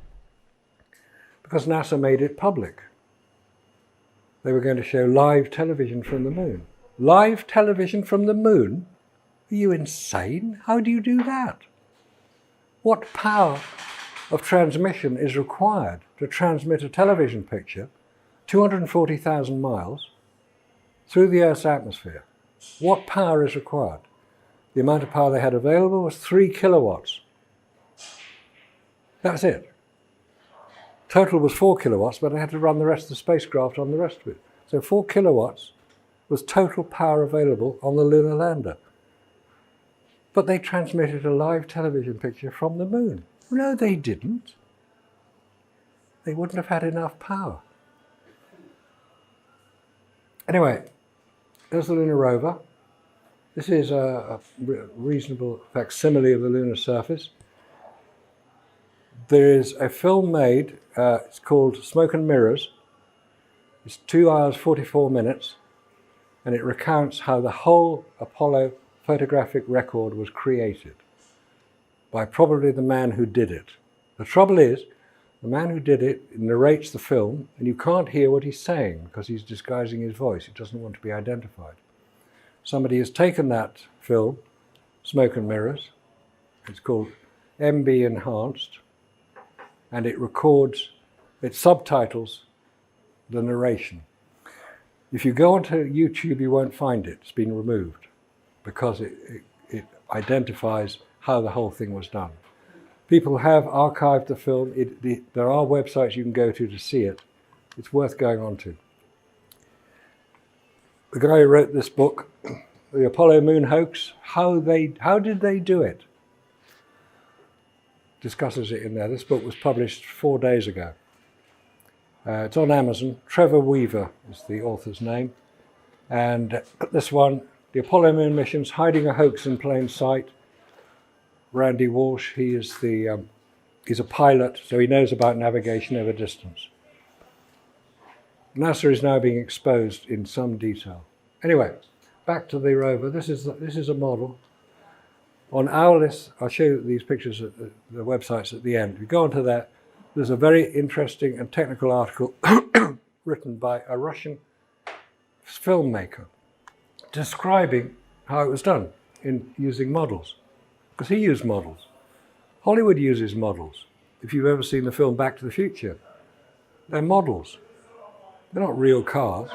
B: Because NASA made it public. They were going to show live television from the moon. Live television from the moon? Are you insane? How do you do that? What power of transmission is required to transmit a television picture 240,000 miles through the Earth's atmosphere? What power is required? The amount of power they had available was 3 kilowatts. That's it. Total was 4 kilowatts, but they had to run the rest of the spacecraft on the rest of it. So 4 kilowatts was total power available on the lunar lander. But they transmitted a live television picture from the moon. No, they didn't. They wouldn't have had enough power. Anyway, there's the lunar rover. This is a reasonable facsimile of the lunar surface. There is a film made, it's called Smoke and Mirrors, It's 2 hours 44 minutes, and it recounts how the whole Apollo photographic record was created by probably the man who did it. The trouble is, the man who did it narrates the film, and you can't hear what he's saying because he's disguising his voice. He doesn't want to be identified. Somebody has taken that film, Smoke and Mirrors, it's called MB Enhanced, and it records, it subtitles the narration. If you go onto YouTube, you won't find it. It's been removed because it identifies how the whole thing was done. People have archived the film. There are websites you can go to see it. It's worth going on to. The guy who wrote this book, The Apollo Moon Hoax, how did they do it? Discusses it in there. This book was published 4 days ago. It's on Amazon. Trevor Weaver is the author's name. And this one, The Apollo Moon Missions, Hiding a Hoax in Plain Sight. Randy Walsh, he's a pilot, so he knows about navigation over distance. NASA is now being exposed in some detail. Anyway, back to the rover. This is a model. On our list, I'll show you these pictures at the websites at the end. If you go onto that, there's a very interesting and technical article written by a Russian filmmaker describing how it was done in using models. Because he used models. Hollywood uses models. If you've ever seen the film Back to the Future, they're models. They're not real cars.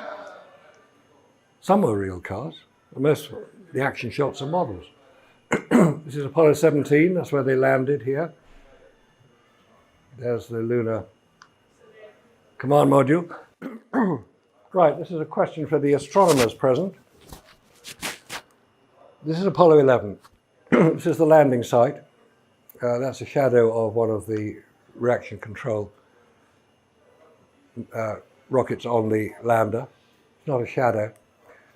B: Some are real cars. Most of the action shots are models. This is Apollo 17, that's where they landed here. There's the lunar command module. Right, this is a question for the astronomers present. This is Apollo 11. This is the landing site. That's a shadow of one of the reaction control rockets on the lander. It's not a shadow.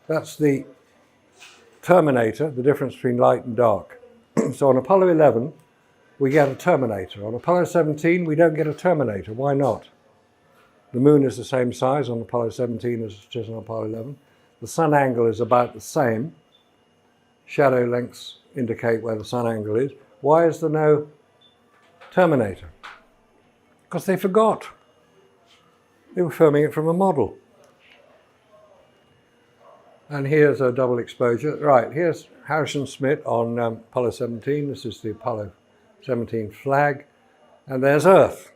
B: That's the terminator, the difference between light and dark. So on Apollo 11, we get a terminator. On Apollo 17, we don't get a terminator. Why not? The moon is the same size on Apollo 17 as it is on Apollo 11. The sun angle is about the same. Shadow lengths indicate where the sun angle is. Why is there no terminator? Because they forgot. They were filming it from a model. And here's a double exposure. Right, here's Harrison Smith on Apollo 17. This is the Apollo 17 flag. And there's Earth.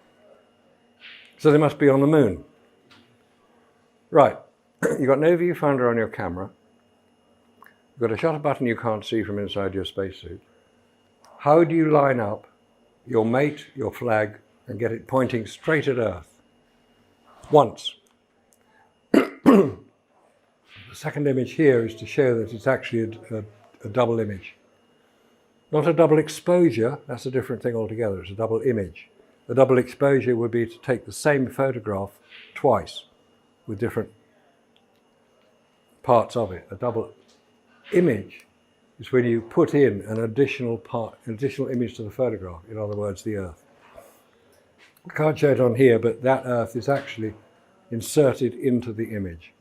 B: So they must be on the moon. Right, you've got no viewfinder on your camera. You've got a shutter button you can't see from inside your spacesuit. How do you line up your mate, your flag, and get it pointing straight at Earth? Once. The second image here is to show that it's actually a double image. Not a double exposure, that's a different thing altogether, it's a double image. The double exposure would be to take the same photograph twice with different parts of it. A double image is when you put in an additional image to the photograph, in other words, the Earth. I can't show it on here, but that Earth is actually inserted into the image.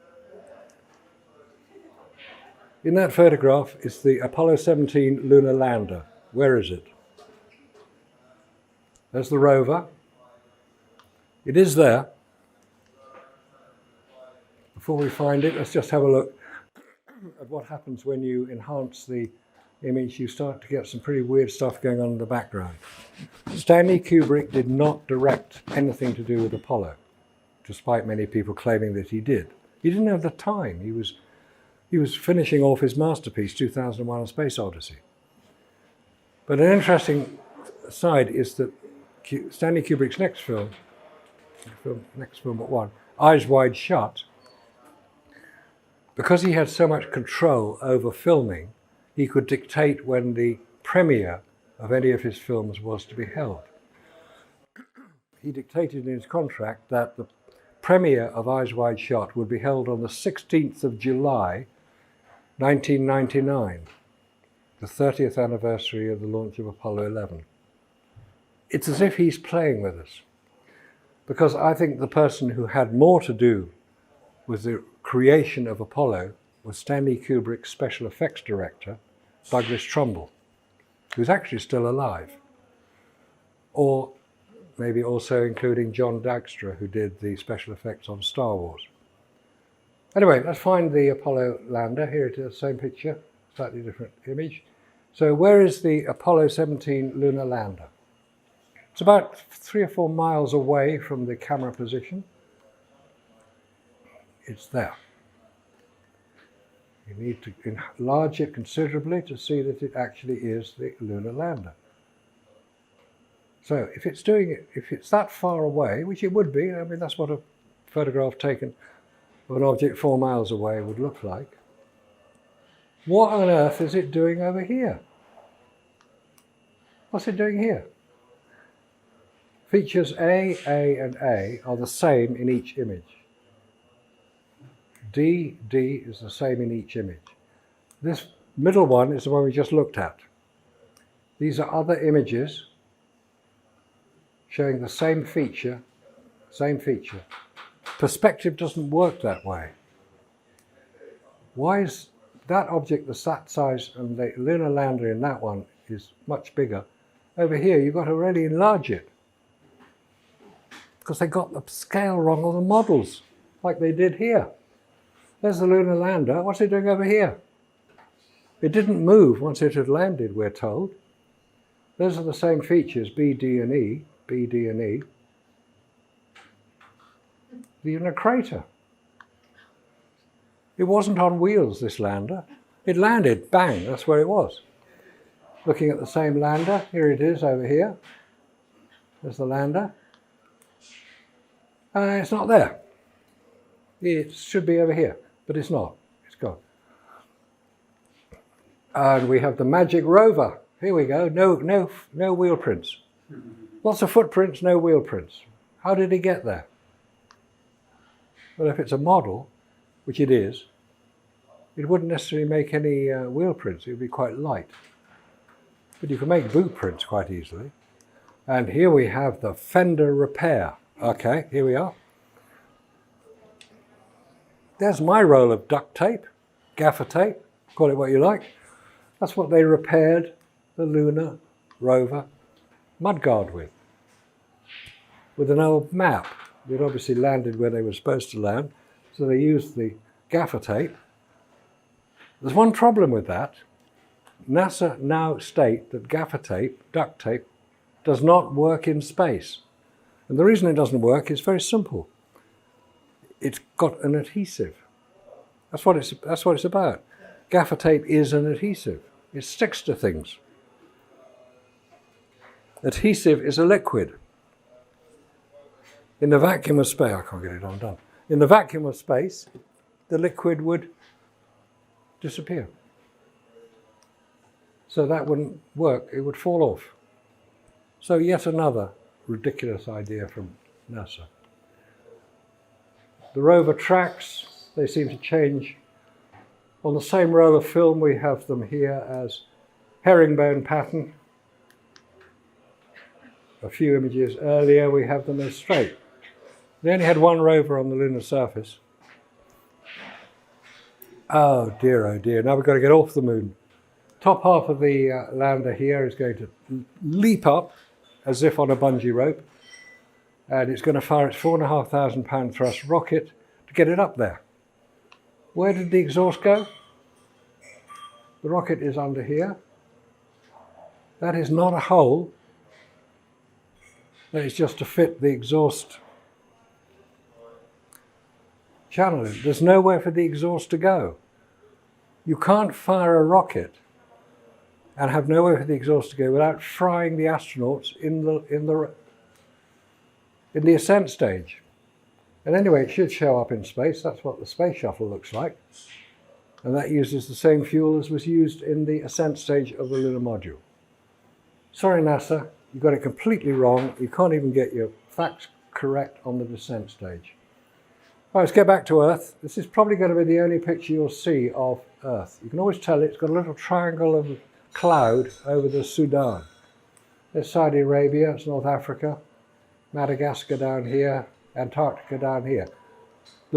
B: In that photograph is the Apollo 17 lunar lander. Where is it? There's the rover. It is there. Before we find it, let's just have a look at what happens when you enhance the image. You start to get some pretty weird stuff going on in the background. Stanley Kubrick did not direct anything to do with Apollo, despite many people claiming that he did. He didn't have the time. He was finishing off his masterpiece, 2001: A Space Odyssey. But an interesting side is that Stanley Kubrick's next film but one, Eyes Wide Shut, because he had so much control over filming, he could dictate when the premiere of any of his films was to be held. He dictated in his contract that the premiere of Eyes Wide Shut would be held on the 16th of July, 1999, the 30th anniversary of the launch of Apollo 11. It's as if he's playing with us, because I think the person who had more to do was the creation of Apollo was Stanley Kubrick's special effects director, Douglas Trumbull, who's actually still alive. Or maybe also including John Dykstra, who did the special effects on Star Wars. Anyway, let's find the Apollo lander. Here it is, same picture, slightly different image. So where is the Apollo 17 lunar lander? It's about 3 or 4 miles away from the camera position. It's there. You need to enlarge it considerably to see that it actually is the lunar lander. So if it's doing it, if it's that far away, which it would be, I mean that's what a photograph taken of an object 4 miles away would look like. What on earth is it doing over here? What's it doing here? Features A, and A are the same in each image. D is the same in each image. This middle one is the one we just looked at. These are other images showing the same feature, Perspective doesn't work that way. Why is that object the size and the lunar lander in that one is much bigger? Over here you've got to really enlarge it, because they got the scale wrong on the models, like they did here. There's the lunar lander. What's it doing over here? It didn't move once it had landed, we're told. Those are the same features, B, D, and E. In a crater. It wasn't on wheels, this lander. It landed, bang, that's where it was. Looking at the same lander, here it is over here. There's the lander. It's not there. It should be over here, but it's not. It's gone. And we have the magic rover. Here we go. No wheel prints. Lots of footprints, no wheel prints. How did he get there? Well, if it's a model, which it is, it wouldn't necessarily make any wheel prints. It would be quite light. But you can make boot prints quite easily. And here we have the fender repair. Okay, here we are. There's my roll of duct tape, gaffer tape, call it what you like. That's what they repaired the lunar rover mudguard with an old map. It obviously landed where they were supposed to land, so they used the gaffer tape. There's one problem with that. NASA now state that gaffer tape, duct tape, does not work in space. And the reason it doesn't work is very simple. It's got an adhesive. That's what it's about. Gaffer tape is an adhesive. It sticks to things. Adhesive is a liquid. In the vacuum of space, I can't get it undone. In the vacuum of space, the liquid would disappear. So that wouldn't work, it would fall off. So yet another ridiculous idea from NASA. The rover tracks, they seem to change. On the same roll of film we have them here as herringbone pattern. A few images earlier we have them as straight. They only had one rover on the lunar surface. Oh dear, now we've got to get off the moon. Top half of the lander here is going to leap up as if on a bungee rope, and it's going to fire its 4,500 pound thrust rocket to get it up there. Where did the exhaust go? The rocket is under here. That is not a hole. That is just to fit the exhaust channel in. There's nowhere for the exhaust to go. You can't fire a rocket and have nowhere for the exhaust to go without frying the astronauts in the ascent stage. And anyway, it should show up in space. That's what the space shuttle looks like. And that uses the same fuel as was used in the ascent stage of the lunar module. Sorry, NASA, you got it completely wrong. You can't even get your facts correct on the descent stage. All right, let's get back to Earth. This is probably going to be the only picture you'll see of Earth. You can always tell it's got a little triangle of cloud over the Sudan. There's Saudi Arabia, it's North Africa, Madagascar down here, Antarctica down here.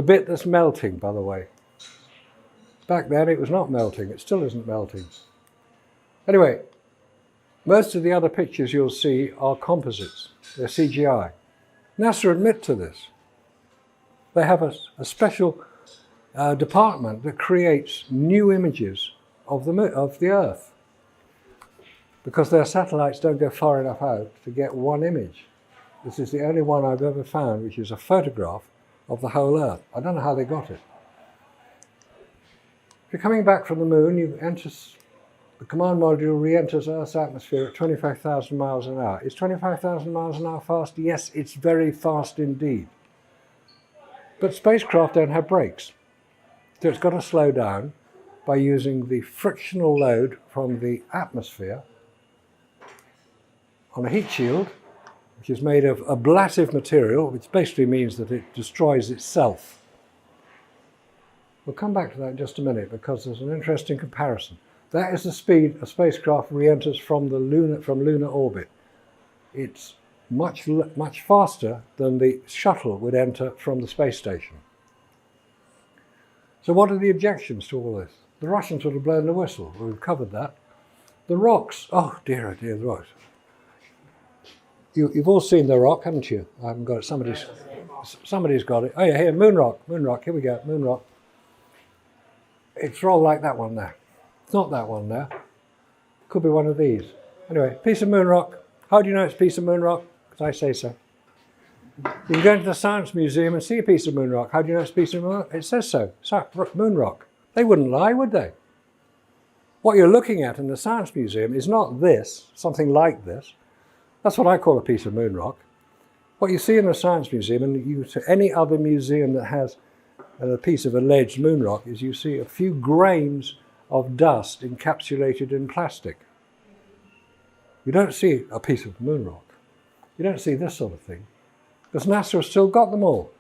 B: The bit that's melting, by the way. Back then it was not melting, it still isn't melting. Anyway, most of the other pictures you'll see are composites, they're CGI. NASA admit to this. They have a special department that creates new images of the Earth, because their satellites don't go far enough out to get one image. This is the only one I've ever found which is a photograph of the whole Earth. I don't know how they got it. If you're coming back from the moon, the command module re-enters Earth's atmosphere at 25,000 miles an hour. Is 25,000 miles an hour fast? Yes, it's very fast indeed. But spacecraft don't have brakes. So it's got to slow down by using the frictional load from the atmosphere on a heat shield, which is made of ablative material, which basically means that it destroys itself. We'll come back to that in just a minute because there's an interesting comparison. That is the speed a spacecraft re-enters from lunar orbit. It's much faster than the shuttle would enter from the space station. So what are the objections to all this? The Russians would have blown the whistle. We've covered that. The rocks. Oh dear, the rocks. You've all seen the rock, haven't you? I haven't got it. Somebody's got it. Oh yeah, here, moon rock. Here we go, moon rock. It's rolled like that one there. It's not that one there. Could be one of these. Anyway, piece of moon rock. How do you know it's a piece of moon rock? Because I say so. You can go into the Science Museum and see a piece of moon rock. How do you know it's a piece of moon rock? It says so. Moon rock. They wouldn't lie, would they? What you're looking at in the Science Museum is not this, something like this. That's what I call a piece of moon rock. What you see in the Science Museum, and any other museum that has a piece of alleged moon rock, is you see a few grains of dust encapsulated in plastic. You don't see a piece of moon rock. You don't see this sort of thing. Because NASA has still got them all.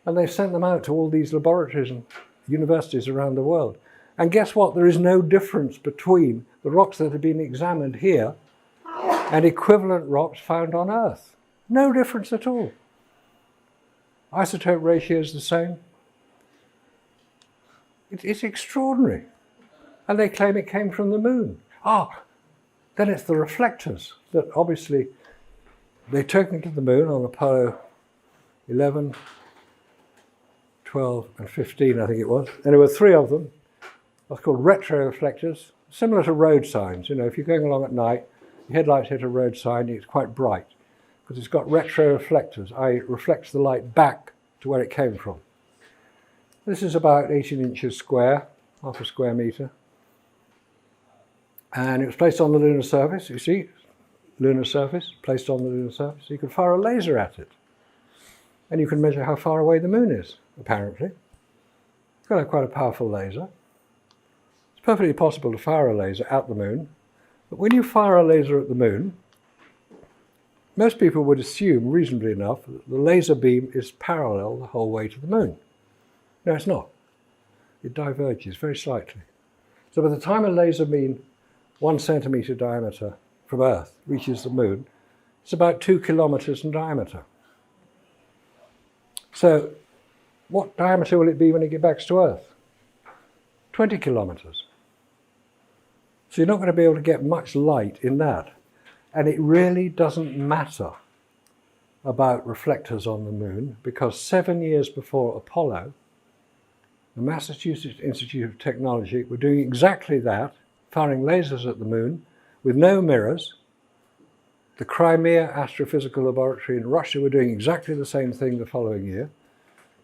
B: And they've sent them out to all these laboratories and universities around the world. And guess what? There is no difference between the rocks that have been examined here and equivalent rocks found on Earth. No difference at all. Isotope ratio is the same. It's extraordinary. And they claim it came from the moon. Then it's the reflectors that obviously they took them to the moon on Apollo 11, 12 and 15, I think it was. And there were 3 of them. What's called retroreflectors, similar to road signs. You know, if you're going along at night, your headlights hit a road sign, it's quite bright because it's got retroreflectors, i.e. it reflects the light back to where it came from. This is about 18 inches square, half a square metre. And it was placed on the lunar surface, you see, lunar surface, placed on the lunar surface. You could fire a laser at it. And you can measure how far away the moon is, apparently. It's got quite a powerful laser. It's perfectly possible to fire a laser at the moon. But when you fire a laser at the moon, most people would assume, reasonably enough, that the laser beam is parallel the whole way to the moon. No, it's not. It diverges very slightly. So by the time a laser beam 1 centimetre diameter from Earth reaches the moon, it's about 2 kilometres in diameter. So what diameter will it be when it gets back to Earth? 20 kilometres. So you're not going to be able to get much light in that. And it really doesn't matter about reflectors on the moon, because 7 years before Apollo, the Massachusetts Institute of Technology were doing exactly that, firing lasers at the moon with no mirrors. The Crimea Astrophysical Laboratory in Russia were doing exactly the same thing the following year,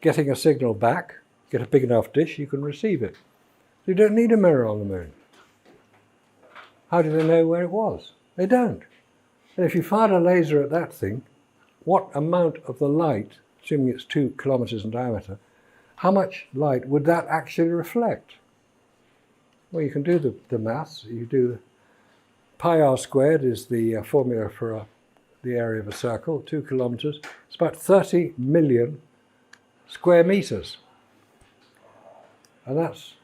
B: getting a signal back, get a big enough dish, you can receive it. So you don't need a mirror on the moon. How do they know where it was? They don't. And if you fired a laser at that thing, what amount of the light, assuming it's 2 kilometres in diameter, how much light would that actually reflect? Well, you can do the maths. You do pi r squared is the formula for the area of a circle, 2 kilometres. It's about 30 million square metres. And that's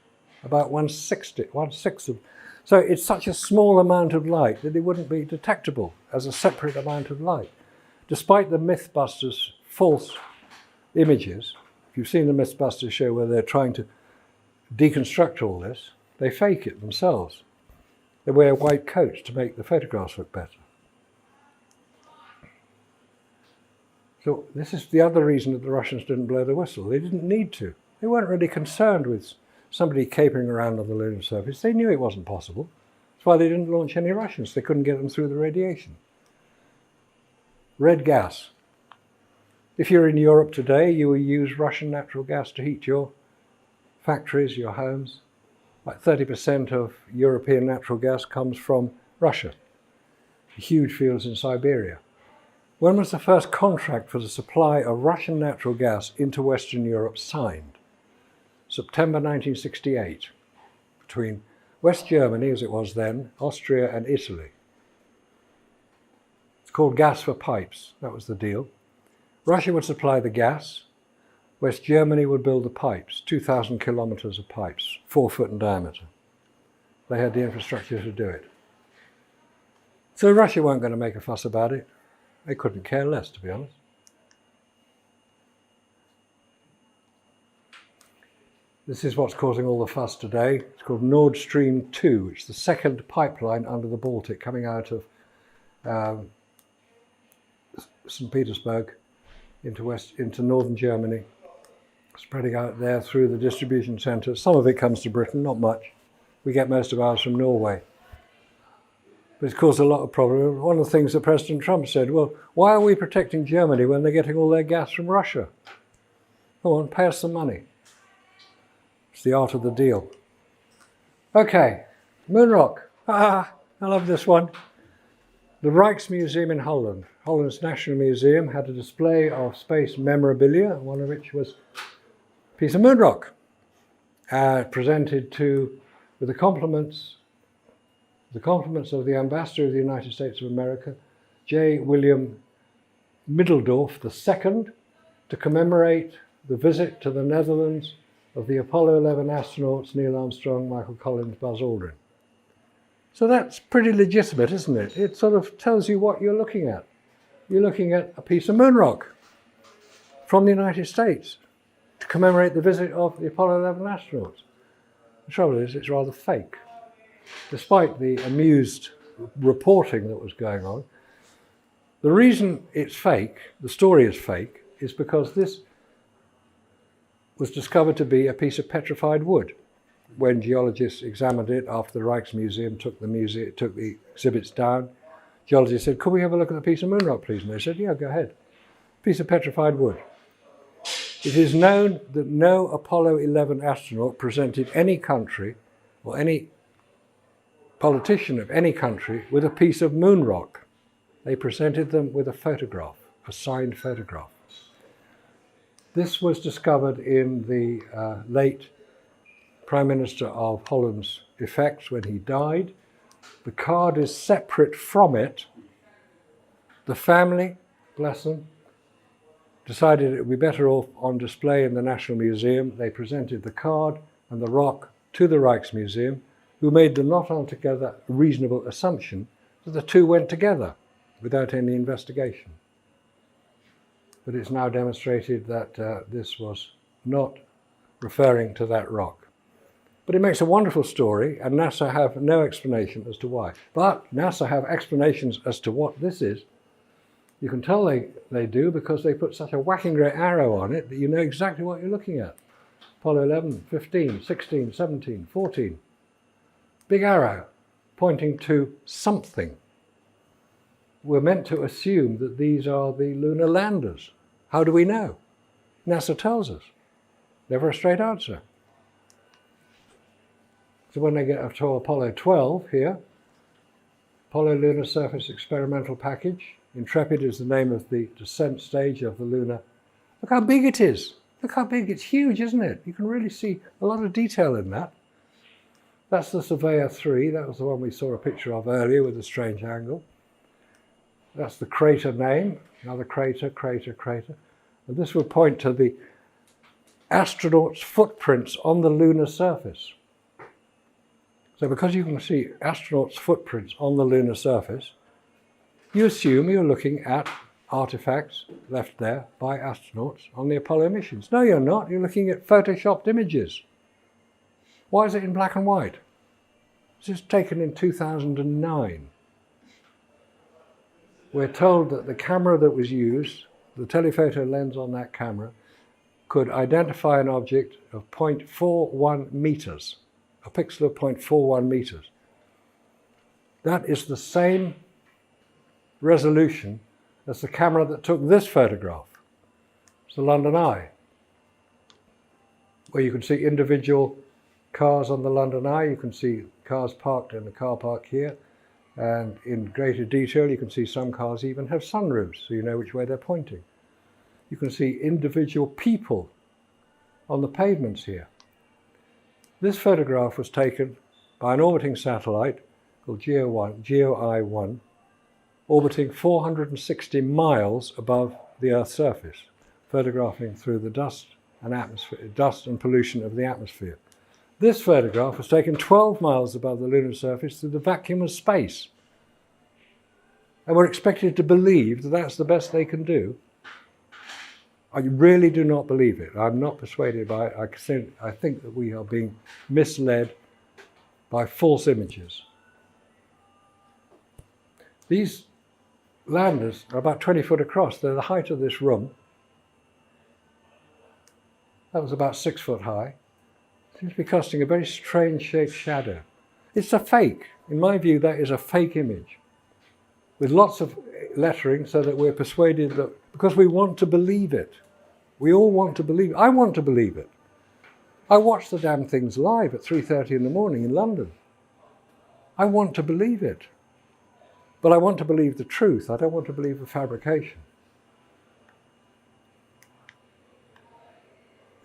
B: about 1/6 of. So it's such a small amount of light that it wouldn't be detectable as a separate amount of light. Despite the Mythbusters' false images, If you've seen the Mythbusters show where they're trying to deconstruct all this, they fake it themselves. They wear white coats to make the photographs look better. So this is the other reason that the Russians didn't blow the whistle. They didn't need to. They weren't really concerned with somebody capering around on the lunar surface. They knew it wasn't possible. That's why they didn't launch any Russians. They couldn't get them through the radiation. Red gas. If you're in Europe today, you will use Russian natural gas to heat your factories, your homes. Like 30% of European natural gas comes from Russia. Huge fields in Siberia. When was the first contract for the supply of Russian natural gas into Western Europe signed? September 1968, between West Germany, as it was then, Austria and Italy. It's called gas for pipes. That was the deal. Russia would supply the gas. West Germany would build the pipes, 2,000 kilometers of pipes, 4 foot in diameter. They had the infrastructure to do it. So Russia weren't going to make a fuss about it. They couldn't care less, to be honest. This is what's causing all the fuss today. It's called Nord Stream 2. It's the second pipeline under the Baltic coming out of St. Petersburg into northern Germany, spreading out there through the distribution centres. Some of it comes to Britain, not much. We get most of ours from Norway. But it's caused a lot of problems. One of the things that President Trump said, well, why are we protecting Germany when they're getting all their gas from Russia? Come on, pay us some money. It's the art of the deal. Okay, moon rock. I love this one. The Rijksmuseum in Holland, Holland's National Museum, had a display of space memorabilia, one of which was a piece of moon rock, presented with the compliments of the Ambassador of the United States of America, J. William Middeldorf II, to commemorate the visit to the Netherlands of the Apollo 11 astronauts Neil Armstrong, Michael Collins, Buzz Aldrin. So that's pretty legitimate, isn't it? It sort of tells you what you're looking at. You're looking at a piece of moon rock from the United States to commemorate the visit of the Apollo 11 astronauts. The trouble is, it's rather fake. Despite the amused reporting that was going on, the reason it's fake, the story is fake, is because this was discovered to be a piece of petrified wood. When geologists examined it after the Rijksmuseum took the exhibits down, geologists said, could we have a look at the piece of moon rock, please? And they said, yeah, go ahead. Piece of petrified wood. It is known that no Apollo 11 astronaut presented any country or any politician of any country with a piece of moon rock. They presented them with a photograph, a signed photograph. This was discovered in the late Prime Minister of Holland's effects when he died. The card is separate from it. The family, bless them, decided it would be better off on display in the National Museum. They presented the card and the rock to the Rijksmuseum, who made the not altogether reasonable assumption that the two went together without any investigation. But it's now demonstrated that this was not referring to that rock. But it makes a wonderful story, and NASA have no explanation as to why. But NASA have explanations as to what this is. You can tell they do because they put such a whacking great arrow on it that you know exactly what you're looking at. Apollo 11, 15, 16, 17, 14. Big arrow pointing to something. We're meant to assume that these are the lunar landers. How do we know? NASA tells us. Never a straight answer. So when they get to Apollo 12 here, Apollo Lunar Surface Experimental Package, Intrepid is the name of the descent stage of the lunar. Look how big it is. Look how big, it's huge, isn't it? You can really see a lot of detail in that. That's the Surveyor 3, that was the one we saw a picture of earlier with the strange angle. That's the crater name, another crater, crater, crater. And this will point to the astronauts' footprints on the lunar surface. So because you can see astronauts' footprints on the lunar surface, you assume you're looking at artifacts left there by astronauts on the Apollo missions. No, you're not. You're looking at photoshopped images. Why is it in black and white? This is taken in 2009. We're told that the camera that was used, the telephoto lens on that camera, could identify an object of 0.41 meters, a pixel of 0.41 meters. That is the same resolution as the camera that took this photograph. It's the London Eye, where you can see individual cars on the London Eye. You can see cars parked in the car park here, and in greater detail you can see some cars even have sunroofs, so you know which way they're pointing. You can see individual people on the pavements here. This photograph was taken by an orbiting satellite called GeoEye-1, orbiting 460 miles above the Earth's surface, photographing through the dust and pollution of the atmosphere. This photograph was taken 12 miles above the lunar surface through the vacuum of space. And we're expected to believe that that's the best they can do. I really do not believe it. I'm not persuaded by it. I think that we are being misled by false images. These landers are about 20 foot across. They're the height of this room. That was about 6 foot high. Seems to be casting a very strange shaped shadow. It's a fake. In my view, that is a fake image with lots of lettering so that we're persuaded that, because we want to believe it. We all want to believe it. I want to believe it. I watch the damn things live at 3:30 in the morning in London. I want to believe it. But I want to believe the truth. I don't want to believe the fabrication.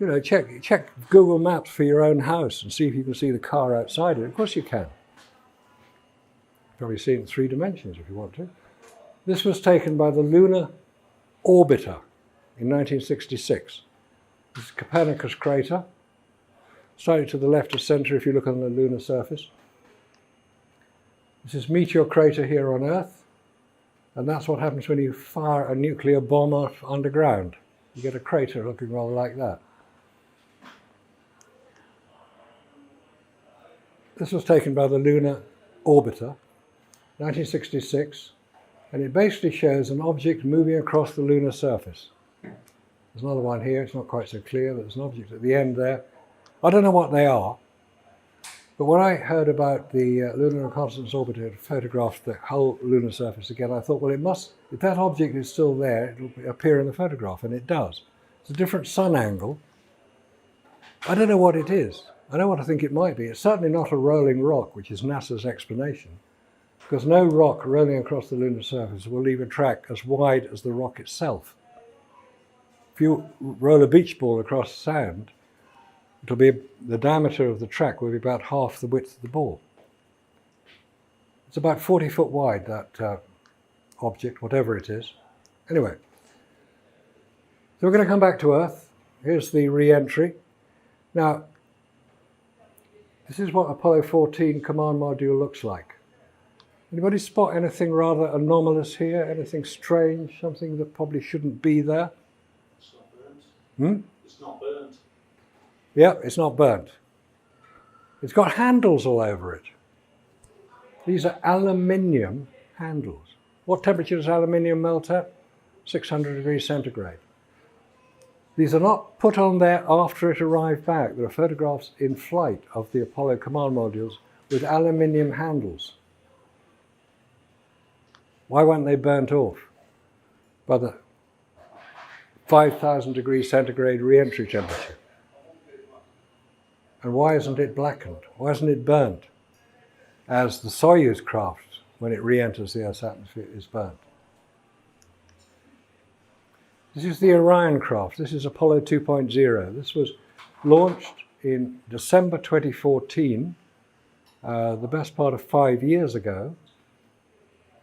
B: You know, check Google Maps for your own house and see if you can see the car outside it. Of course you can. Probably see it in 3 dimensions if you want to. This was taken by the Lunar Orbiter in 1966. This is Copernicus crater, slightly to the left of center if you look on the lunar surface. This is meteor crater here on Earth, and that's what happens when you fire a nuclear bomb off underground. You get a crater looking rather like that. This was taken by the Lunar Orbiter, 1966, and it basically shows an object moving across the lunar surface. There's another one here, it's not quite so clear, but there's an object at the end there. I don't know what they are, but when I heard about the Lunar Reconnaissance Orbiter had photographed the whole lunar surface again, I thought, well, it must, if that object is still there, it'll appear in the photograph, and it does. It's a different sun angle. I don't know what it is. I know what I think it might be. It's certainly not a rolling rock, which is NASA's explanation, because no rock rolling across the lunar surface will leave a track as wide as the rock itself. If you roll a beach ball across sand, it'll be, the diameter of the track will be about half the width of the ball. It's about 40 foot wide, that object, whatever it is. Anyway, so we're going to come back to Earth. Here's the re-entry. Now, this is what Apollo 14 command module looks like. Anybody spot anything rather anomalous here? Anything strange? Something that probably shouldn't be there?
A: It's not burnt. It's not burnt.
B: Yeah, it's not burnt. It's got handles all over it. These are aluminium handles. What temperature does aluminium melt at? 600 degrees centigrade. These are not put on there after it arrived back. There are photographs in flight of the Apollo command modules with aluminium handles. Why weren't they burnt off by the 5,000 degrees centigrade re-entry temperature? And why isn't it blackened? Why isn't it burnt as the Soyuz craft, when it re-enters the Earth's atmosphere, is burnt? This is the Orion craft. This is Apollo 2.0. This was launched in December 2014, the best part of 5 years ago.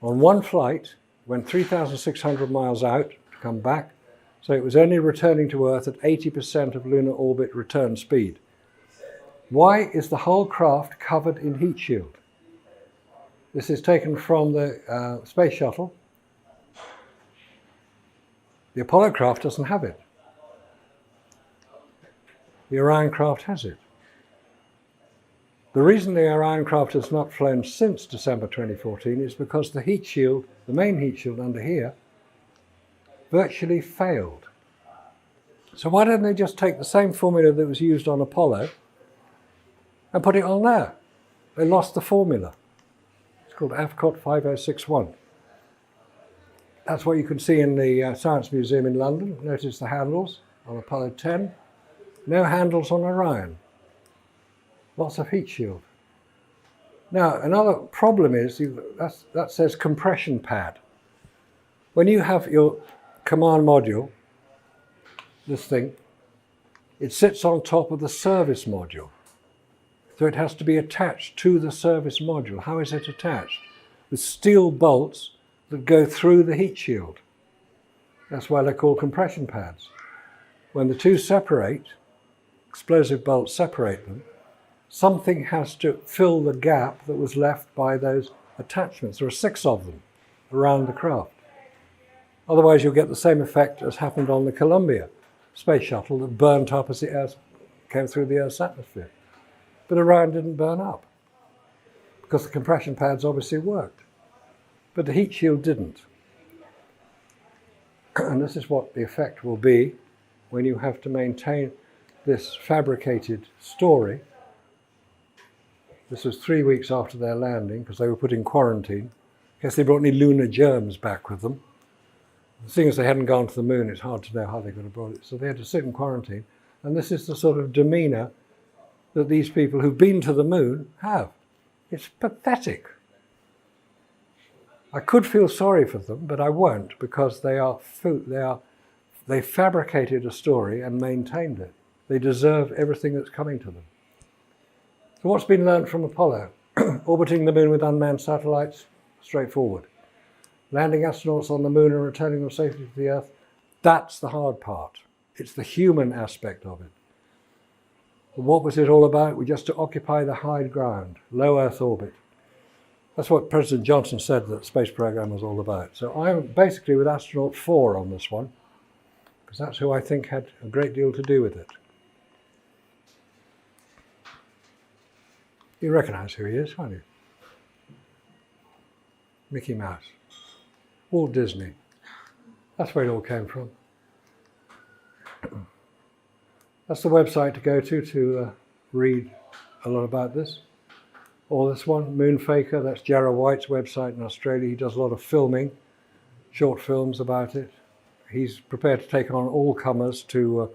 B: On one flight, went 3,600 miles out to come back, so it was only returning to Earth at 80% of lunar orbit return speed. Why is the whole craft covered in heat shield? This is taken from the space shuttle. The Apollo craft doesn't have it. The Orion craft has it. The reason the Orion craft has not flown since December 2014 is because the heat shield, the main heat shield under here, virtually failed. So why don't they just take the same formula that was used on Apollo and put it on there? They lost the formula. It's called AFCOT 5061. That's what you can see in the Science Museum in London. Notice the handles on Apollo 10. No handles on Orion. Lots of heat shield. Now, another problem is, that says compression pad. When you have your command module, this thing, it sits on top of the service module. So it has to be attached to the service module. How is it attached? With steel bolts that go through the heat shield. That's why they're called compression pads. When the two separate, explosive bolts separate them, something has to fill the gap that was left by those attachments. There are 6 of them around the craft. Otherwise you'll get the same effect as happened on the Columbia space shuttle that burnt up as it came through the Earth's atmosphere. But Orion didn't burn up because the compression pads obviously worked. But the heat shield didn't. And this is what the effect will be when you have to maintain this fabricated story. This was 3 weeks after their landing because they were put in quarantine. I guess they brought any lunar germs back with them. Seeing as they hadn't gone to the moon, it's hard to know how they could have brought it. So they had to sit in quarantine. And this is the sort of demeanour that these people who've been to the moon have. It's pathetic. I could feel sorry for them, but I won't, because they fabricated a story and maintained it. They deserve everything that's coming to them. So what's been learned from Apollo? Orbiting the moon with unmanned satellites, straightforward. Landing astronauts on the moon and returning them safely to the Earth, that's the hard part. It's the human aspect of it. What was it all about? We just to occupy the high ground, low Earth orbit. That's what President Johnson said that the space program was all about. So I'm basically with astronaut 4 on this one, because that's who I think had a great deal to do with it. You recognise who he is, can't you? Mickey Mouse. Walt Disney. That's where it all came from. That's the website to go to read a lot about this. Or this one, Moonfaker, that's Jarrah White's website in Australia. He does a lot of filming, short films about it. He's prepared to take on all comers to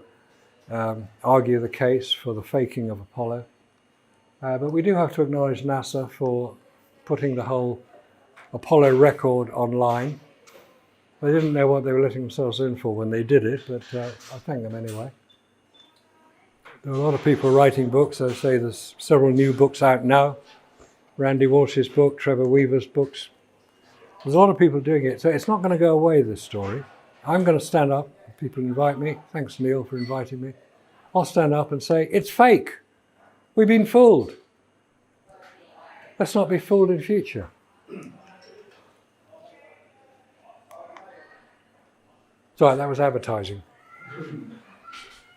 B: argue the case for the faking of Apollo. But we do have to acknowledge NASA for putting the whole Apollo record online. They didn't know what they were letting themselves in for when they did it, but I thank them anyway. There are a lot of people writing books. I say there's several new books out now. Randy Walsh's book, Trevor Weaver's books. There's a lot of people doing it, so it's not going to go away, this story. I'm going to stand up, if people invite me. Thanks, Neil, for inviting me. I'll stand up and say, it's fake. We've been fooled. Let's not be fooled in future. Sorry, that was advertising.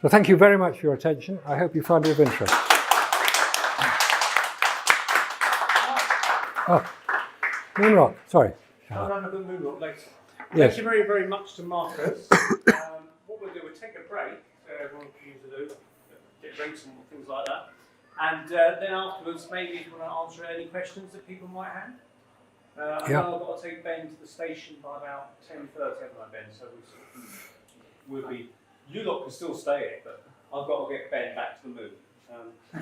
B: So thank you very much for your attention. I hope you found it of interest. Oh, Moonrock, sorry.
A: I'll have a good Moonrock later.
B: Yes.
A: Thank you very, very much to Marcus. What we'll do, we'll take a break, so everyone can use the loo, get drinks and things like that. And then afterwards, maybe if you want to answer any questions that people might have. I know I've got to take Ben to the station by about 10:30, haven't I, Ben? So we'll be. You lot can still stay here, but I've got to get Ben back to the moon.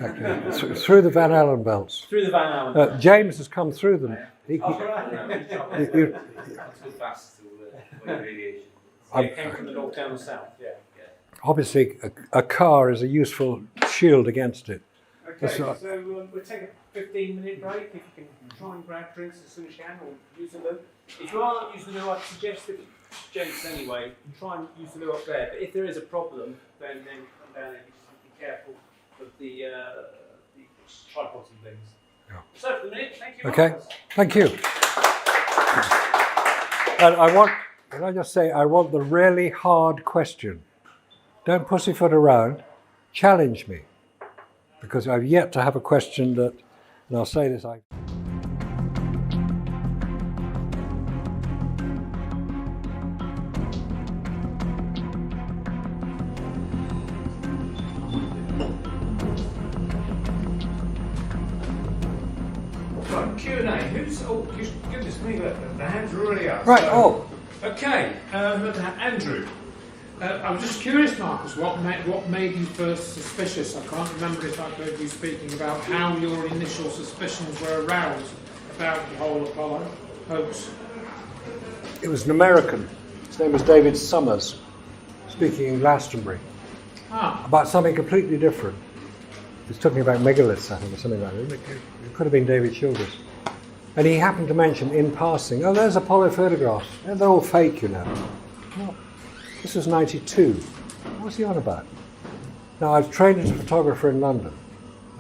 B: Okay. Through the Van Allen belts.
A: Through the Van Allen belts.
B: James has come through them.
A: He came from the north down the south, yeah.
B: Obviously, a car is a useful shield against it.
A: Okay, so we'll take a 15-minute break. If you can try and grab drinks as soon as you can, or use the loo. If you are using the loo, I'd suggest that gents anyway, try and use the loo up there. But if there is a problem, then come down and be careful of the tripods and things. Yeah. So for the minute, thank you.
B: Okay,
A: Marcus.
B: thank you. And I want Can I just say, I want the really hard question. Don't pussyfoot around. Challenge me. Because I've yet to have a question that, and I'll say this,
C: Right, Q&A. Who's... Oh, goodness me, the hands are already up.
B: right,
C: So, okay, Andrew. I was just curious, Marcus, what made you first suspicious? I can't remember if I've heard you speaking about how your initial suspicions were aroused about the whole Apollo hoax.
B: it was an American. His name was David Summers, speaking in Glastonbury, about something completely different. He was talking about megaliths, I think, or something like that. It could have been David Childers. And he happened to mention in passing, oh, there's Apollo photographs. They're all fake, you know. Well, this was 92. What's he on about? Now, I've trained as a photographer in London.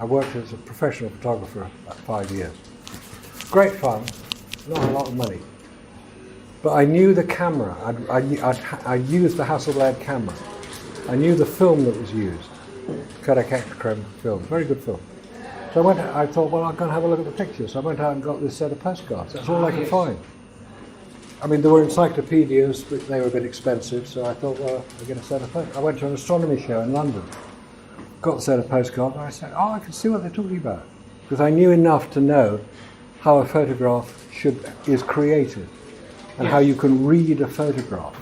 B: I worked as a professional photographer about 5 years. Great fun, not a lot of money. But I knew the camera. I used the Hasselblad camera. I knew the film that was used. Kodachrome film, very good film. So I thought, well, I'm going to have a look at the pictures. So I went out and got this set of postcards. That's all I could find. I mean, there were encyclopedias, but they were a bit expensive, so I thought, well, I'll get a set of postcards. I went to an astronomy show in London, got a set of postcards, and I said, oh, I can see what they're talking about. Because I knew enough to know how a photograph is created, and how you can read a photograph.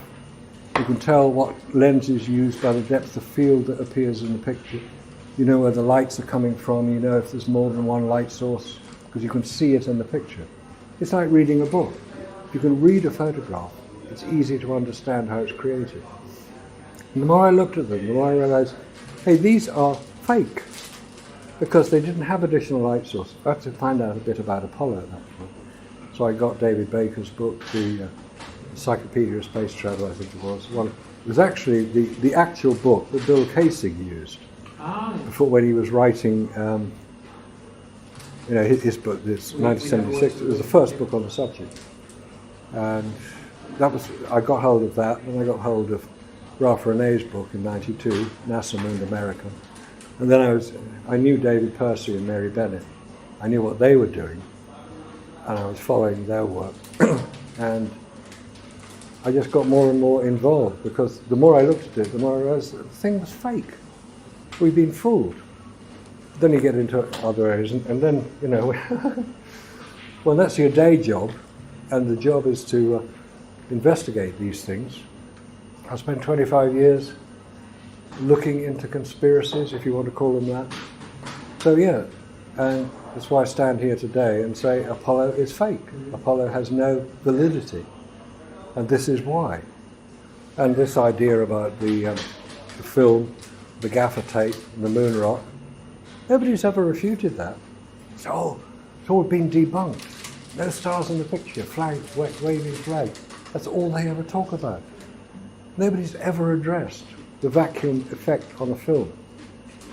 B: You can tell what lens is used by the depth of field that appears in the picture. You know where the lights are coming from, you know if there's more than one light source, because you can see it in the picture. It's like reading a book. If you can read a photograph, it's easy to understand how it's created. And the more I looked at them, the more I realized, hey, these are fake, because they didn't have additional light source. I had to find out a bit about Apollo at that point. So I got David Baker's book, the Encyclopedia of Space Travel, I think it was. Well, it was actually the actual book that Bill Casey used before, when he was writing his book, this 1976. It was the first book on the subject. And I got hold of that, and I got hold of Ralph Renee's book in 92, NASA Mooned America. And then I knew David Percy and Mary Bennett. I knew what they were doing, and I was following their work. And I just got more and more involved, because the more I looked at it, the more I realized that the thing was fake. We've been fooled. Then you get into other areas, and then, you know, well, that's your day job, and the job is to investigate these things. I spent 25 years looking into conspiracies, if you want to call them that. So yeah, and that's why I stand here today and say Apollo is fake. Apollo has no validity, and this is why. And this idea about the film, the gaffer tape, and the moon rock, nobody's ever refuted that. It's all been debunked. No stars in the picture, flag, waving flag. That's all they ever talk about. Nobody's ever addressed the vacuum effect on a film.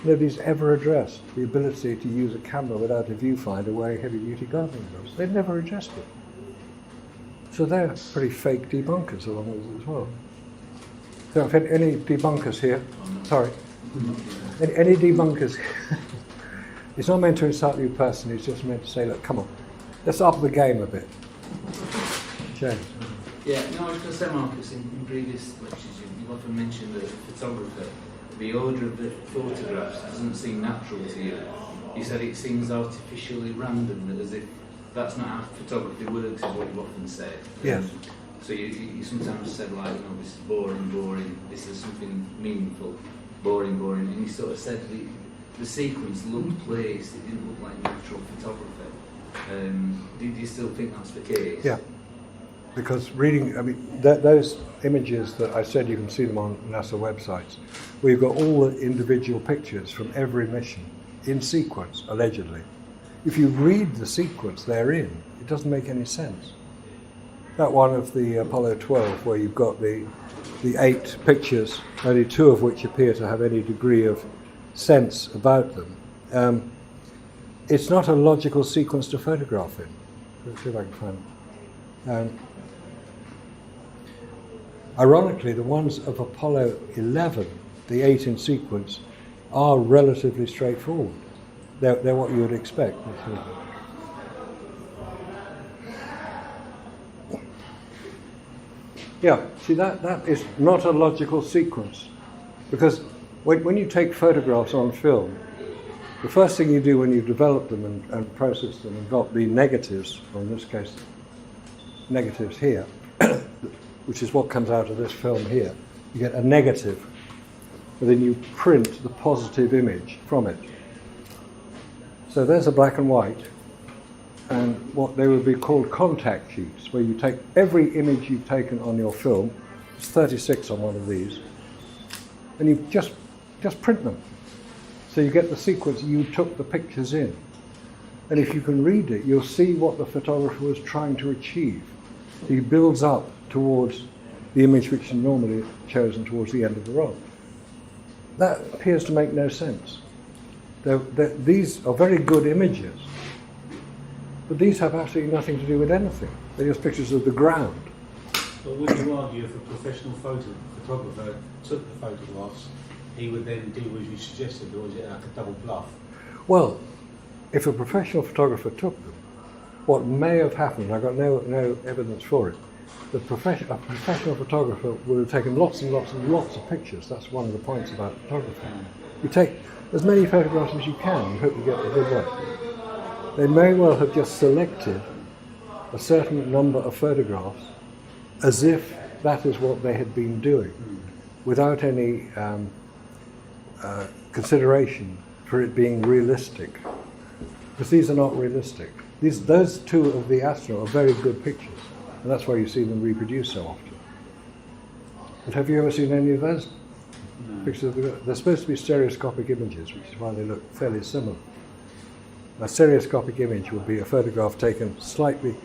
B: Nobody's ever addressed the ability to use a camera without a viewfinder wearing heavy-duty gardening gloves. They've never addressed it. So they're pretty fake debunkers along with it as well. So if any debunkers here, sorry, any debunkers, it's not meant to insult you personally, it's just meant to say, look, come on, let's up the game a bit. James.
D: Yeah, no, I was going to say, Marcus, in previous lectures you've often mentioned that as a photographer, the order of the photographs doesn't seem natural to you. You said it seems artificially random, as if that's not how photography works, is what you've often said.
B: Yes.
D: So you sometimes said, like, you know, this is boring, this is something meaningful, boring, and you sort of said the sequence looked placed, it didn't look like natural photography. Do you still think that's the case?
B: Yeah. Because reading, I mean, those images that I said, you can see them on NASA websites, we've got all the individual pictures from every mission in sequence, allegedly. If you read the sequence they're in, it doesn't make any sense. That one of the Apollo 12, where you've got the 8 pictures, only 2 of which appear to have any degree of sense about them, it's not a logical sequence to photograph in. Let's see if I can find it. Ironically, the ones of Apollo 11, the 8 in sequence, are relatively straightforward. They're what you would expect. Yeah, see that is not a logical sequence, because when you take photographs on film, the first thing you do when you develop them and process them and got the negatives, or in this case negatives here, which is what comes out of this film here, you get a negative, and then you print the positive image from it. So there's a black and white, and what they would be called contact sheets, where you take every image you've taken on your film, there's 36 on one of these, and you just print them. So you get the sequence you took the pictures in. And if you can read it, you'll see what the photographer was trying to achieve. He builds up towards the image which is normally chosen towards the end of the roll. That appears to make no sense. These are very good images, but these have absolutely nothing to do with anything. They're just pictures of the ground.
E: Well, would you argue if a professional photographer took the photographs, he would then do as you suggested, or is it like a double bluff?
B: Well, if a professional photographer took them, what may have happened, I've got no evidence for it, a professional photographer would have taken lots and lots and lots of pictures. That's one of the points about photography. You take as many photographs as you can, you hope you get a good one. They may well have just selected a certain number of photographs as if that is what they had been doing, without any consideration for it being realistic, because these are not realistic. Those two of the astronauts are very good pictures, and that's why you see them reproduced so often. But have you ever seen any of those pictures? They're supposed to be stereoscopic images, which is why they look fairly similar. A stereoscopic image would be a photograph taken slightly,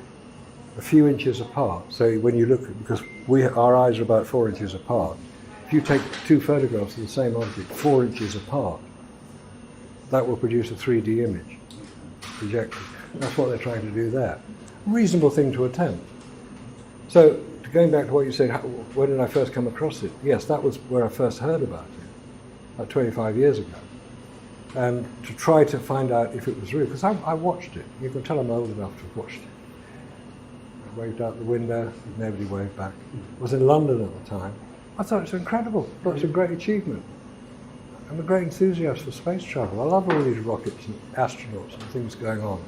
B: a few inches apart. So when you look, because our eyes are about 4 inches apart, if you take two photographs of the same object 4 inches apart, that will produce a 3D image projection. That's what they're trying to do there. Reasonable thing to attempt. So, going back to what you said, when did I first come across it? Yes, that was where I first heard about it, about 25 years ago. And to try to find out if it was real, because I watched it. You can tell I'm old enough to have watched it. I waved out the window, nobody waved back. I was in London at the time. I thought it was incredible. I thought it was a great achievement. I'm a great enthusiast for space travel. I love all these rockets and astronauts and things going on.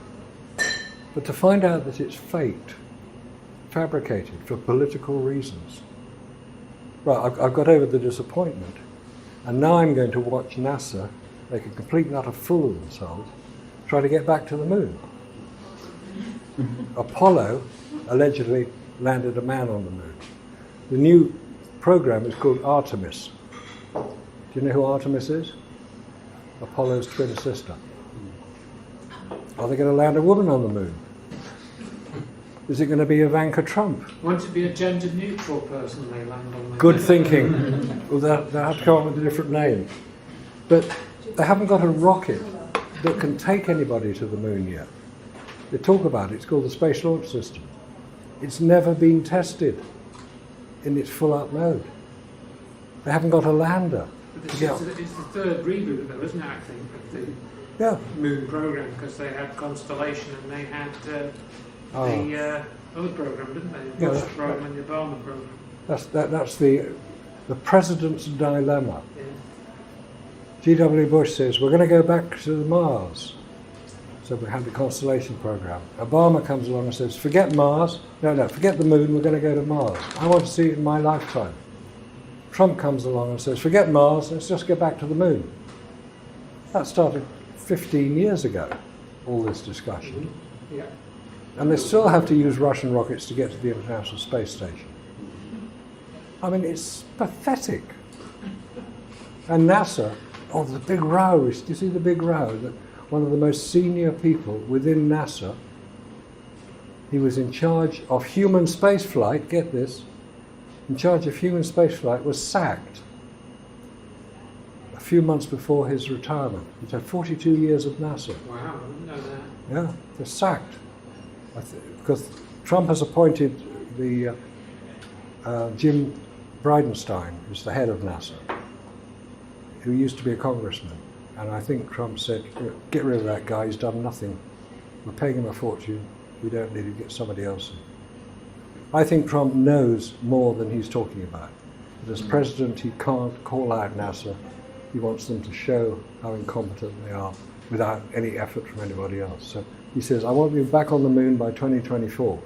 B: But to find out that it's faked, fabricated for political reasons. Well, I've got over the disappointment, and now I'm going to watch NASA make a complete and utter fool of themselves, try to get back to the moon. Apollo allegedly landed a man on the moon. The new program is called Artemis. Do you know who Artemis is? Apollo's twin sister. Are they going to land a woman on the moon? Is it going to be Ivanka Trump?
C: Won't it be a gender-neutral person they land on the moon?
B: Good thinking. Well, they'll have to come up with a different name. But they haven't got a rocket that can take anybody to the moon yet. They talk about it. It's called the Space Launch System. It's never been tested in its full-out mode. They haven't got a lander.
C: It's the third reboot, though, isn't it, I think, of the moon program, because they had Constellation and they had the other program, didn't they? The Bush program and the Obama program.
B: That's the president's dilemma.
C: Yeah.
B: G.W. Bush says, we're going to go back to Mars. So we had the Constellation program. Obama comes along and says, forget Mars. No, forget the moon, we're going to go to Mars. I want to see it in my lifetime. Trump comes along and says, forget Mars, let's just go back to the moon. That started 15 years ago, all this discussion.
C: Yeah.
B: And they still have to use Russian rockets to get to the International Space Station. I mean, it's pathetic. And NASA, the big row, do you see the big row? That one of the most senior people within NASA, he was in charge of human spaceflight, get this, in charge of human spaceflight, was sacked a few months before his retirement. He's had 42 years of NASA.
C: Wow, I didn't know that.
B: Yeah, they're sacked. Because Trump has appointed the Jim Bridenstine is the head of NASA, who used to be a congressman. And I think Trump said, get rid of that guy, he's done nothing. We're paying him a fortune, we don't need to get somebody else in. I think Trump knows more than he's talking about. But as president, he can't call out NASA. He wants them to show how incompetent they are without any effort from anybody else. So he says, I want to be back on the moon by 2024.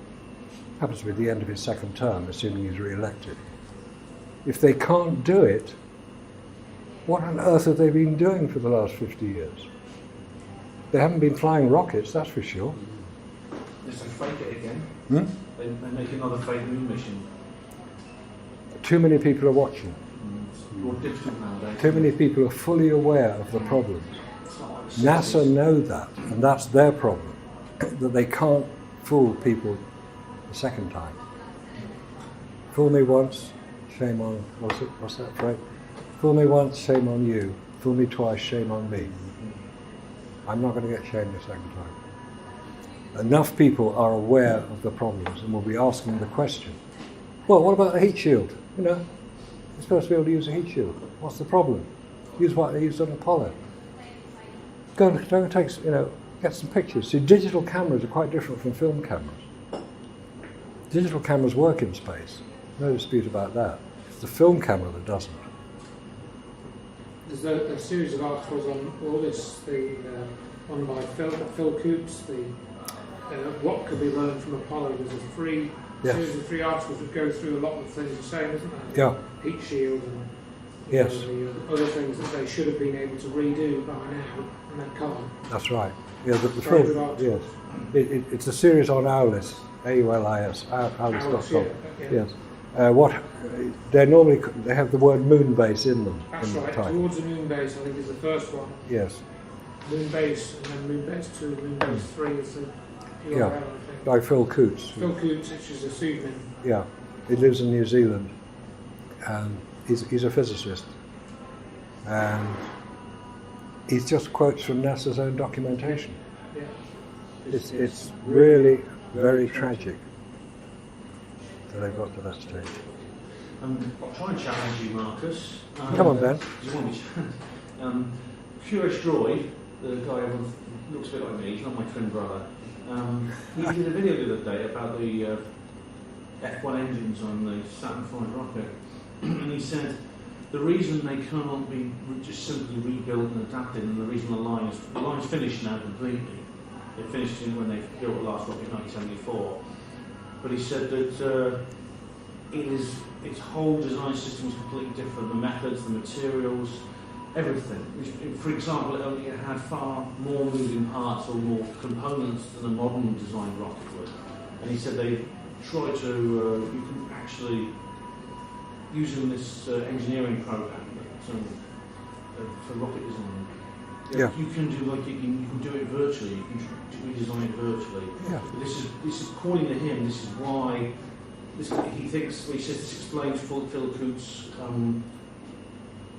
B: Happens to be the end of his second term, assuming he's re-elected. If they can't do it, what on earth have they been doing for the last 50 years? They haven't been flying rockets, that's for sure.
D: Just to fake it again.
B: Hmm?
D: They make another fake moon mission.
B: Too many people are watching.
D: It's more difficult nowadays.
B: Too many people are fully aware of the problems.
D: It's not like the
B: NASA
D: 60s.
B: know that, and that's their problem, that they can't fool people a second time. Fool me once, shame on, what's that phrase? Fool me once, shame on you. Fool me twice, shame on me. I'm not going to get shamed a second time. Enough people are aware of the problems and will be asking the question, well, what about the heat shield? You know, you're supposed to be able to use a heat shield. What's the problem? Use what they used on Apollo. Go and take, get some pictures. See, digital cameras are quite different from film cameras. Digital cameras work in space. No dispute about that. It's the film camera that doesn't.
C: There's a series of articles on all this. One by Phil Coots, what could be learned from Apollo. There's a series of 3 articles that go through a lot of the things you're saying, isn't there?
B: Yeah.
C: Heat shield and
B: Yes.
C: the other things that they should have been able to redo by now, and they can't.
B: That's right. Yeah, the
C: Very good
B: film.
C: articles.
B: Yes. It's a series on Aulis, AULIS, aulis.com.
C: Yeah.
B: Yes. They have the word moon base in them.
C: That's
B: in the
C: right.
B: title.
C: Towards the moon base, I think, is the first one.
B: Yes.
C: Moon base, and then moon base 2, moon base 3 is the URL,
B: Yeah.
C: I think.
B: By Phil Coots.
C: Phil Coots, which is a pseudonym.
B: Yeah. He lives in New Zealand. He's a physicist. And he just quotes from NASA's own documentation.
C: Yeah.
B: It's really very tragic that they've got to that stage.
E: I'll try and challenge you, Marcus.
B: Come on, Ben.
E: Do you want me to? Curious Droid, the guy who looks a bit like me, he's not my twin brother. He did a video the other day about the F1 engines on the Saturn V rocket. And he said the reason they cannot be just simply rebuilt and adapted, and the reason the line's finished now completely. They finished it when they built the last rocket in 1974. But he said that its whole design system is completely different. The methods, the materials, everything. For example, it had far more moving parts or more components than a modern design rocket would. And he said they tried to, you can actually, using this engineering program for rocket design,
B: Yeah.
E: you can do you can do it virtually. You can redesign it virtually.
B: Yeah.
E: But this is according to him. This is why he thinks. He says this explains Phil Coots'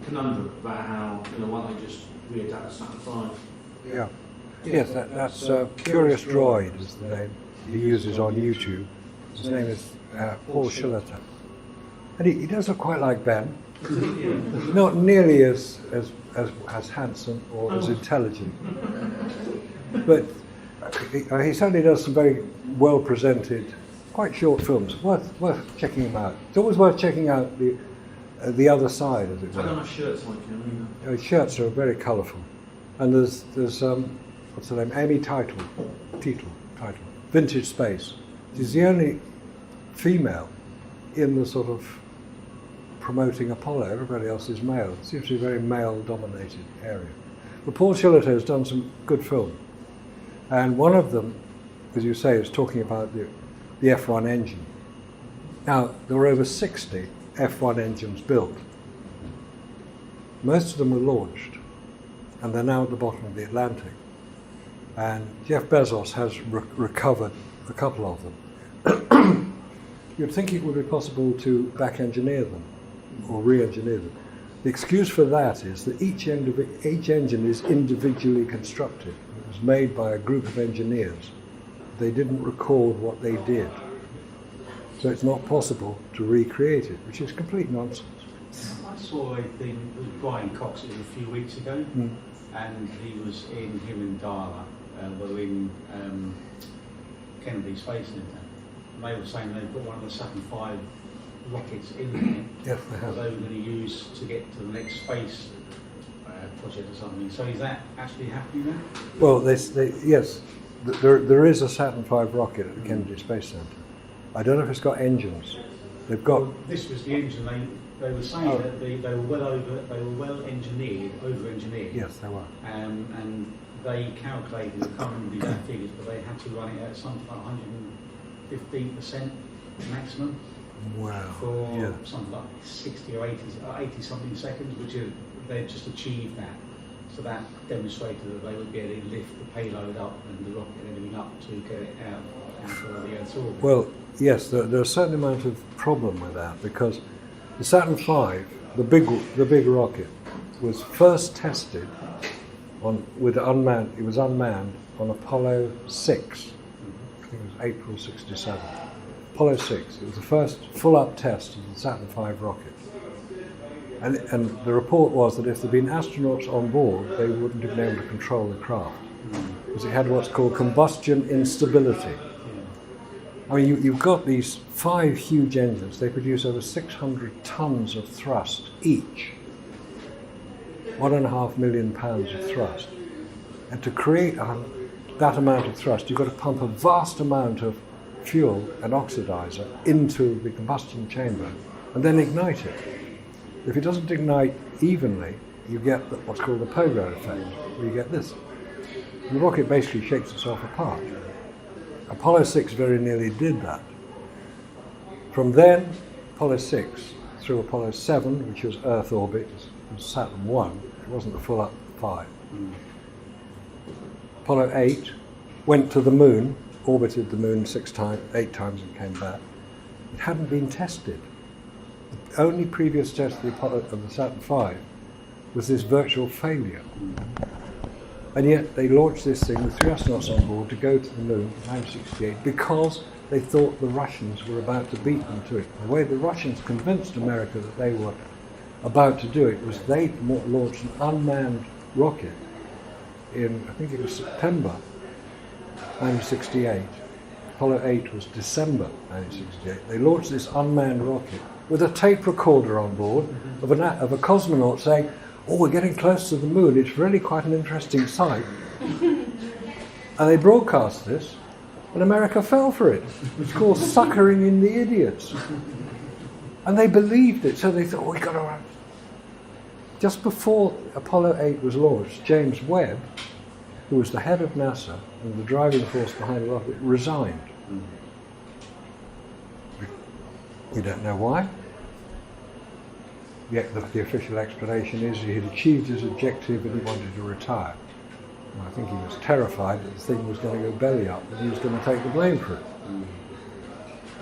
E: conundrum about how why don't they just readapt the Saturn V.
B: Yeah. Yes, that's Curious Droid is the name he uses on YouTube. His name is Paul Shilliter. And he does look quite like Ben. Not nearly as handsome or as intelligent. But he certainly does some very well presented, quite short films. Worth checking him out. It's always worth checking out the other side, as it
E: I don't
B: were.
E: have shirts like him either.
B: His shirts are very colourful. And there's what's her name? Amy Title, Vintage Space. She's the only female in the sort of promoting Apollo. Everybody else is male. It seems to be a very male-dominated area. But Paul Shilliter has done some good film. And one of them, as you say, is talking about the F1 engine. Now, there were over 60 F1 engines built. Most of them were launched, and they're now at the bottom of the Atlantic. And Jeff Bezos has recovered a couple of them. You'd think it would be possible to back-engineer them, or re-engineer them. The excuse for that is that each engine is individually constructed. It was made by a group of engineers. They didn't record what they did. So it's not possible to recreate it, which is complete nonsense.
F: I saw a thing with Brian Cox, it was a few weeks ago, and he was in him and Darla, were in Kennedy Space Center. And they were saying they put one of the Saturn V rockets in there
B: Yes, they
F: that
B: have.
F: they were going to use to get to the next space project or something. So is that actually happening now?
B: Well, yes, there is a Saturn V rocket at the Kennedy Space Center. I don't know if it's got engines. They've got.
F: Well, this was the engine. They were saying that they were well engineered, over engineered.
B: Yes, they were.
F: And they calculated, I can't remember the exact figures, but they had to run it at something like 115% maximum
B: Wow.
F: for
B: Yeah.
F: something like 60 or 80 something seconds, which they just achieved that. So that demonstrated that they would be able to lift the payload up and the rocket and everything up to get it out of the Earth's orbit.
B: Well, yes, there's a certain amount of problem with that because the Saturn V, the big rocket, was first tested with unmanned. It was unmanned on Apollo 6. I think it was April '67. Apollo 6. It was the first full-up test of the Saturn V rocket. And the report was that if there'd been astronauts on board, they wouldn't have been able to control the craft because it had what's called combustion instability. I mean, you've got these 5 huge engines. They produce over 600 tons of thrust each. 1.5 million pounds of thrust. And to create that amount of thrust, you've got to pump a vast amount of fuel and oxidizer into the combustion chamber and then ignite it. If it doesn't ignite evenly, you get what's called the pogo effect, where you get this. And the rocket basically shakes itself apart. Apollo 6 very nearly did that. From then, Apollo 6 through Apollo 7, which was Earth orbit, was Saturn 1, it wasn't the full up 5. Apollo 8 went to the moon, orbited the moon 8 times and came back. It hadn't been tested. The only previous test of the Saturn V was this virtual failure. And yet they launched this thing with 3 astronauts on board to go to the moon in 1968 because they thought the Russians were about to beat them to it. The way the Russians convinced America that they were about to do it was they launched an unmanned rocket in, I think it was September 1968. Apollo 8 was December 1968. They launched this unmanned rocket with a tape recorder on board of a cosmonaut saying, "Oh, we're getting close to the moon. It's really quite an interesting sight." And they broadcast this, and America fell for it. It's called suckering in the idiots. And they believed it, so they thought, "Oh, we got to run." Just before Apollo 8 was launched, James Webb, who was the head of NASA and the driving force behind the rocket, resigned. We don't know why. Yet the official explanation is he had achieved his objective and he wanted to retire. And I think he was terrified that the thing was going to go belly up and he was going to take the blame for it.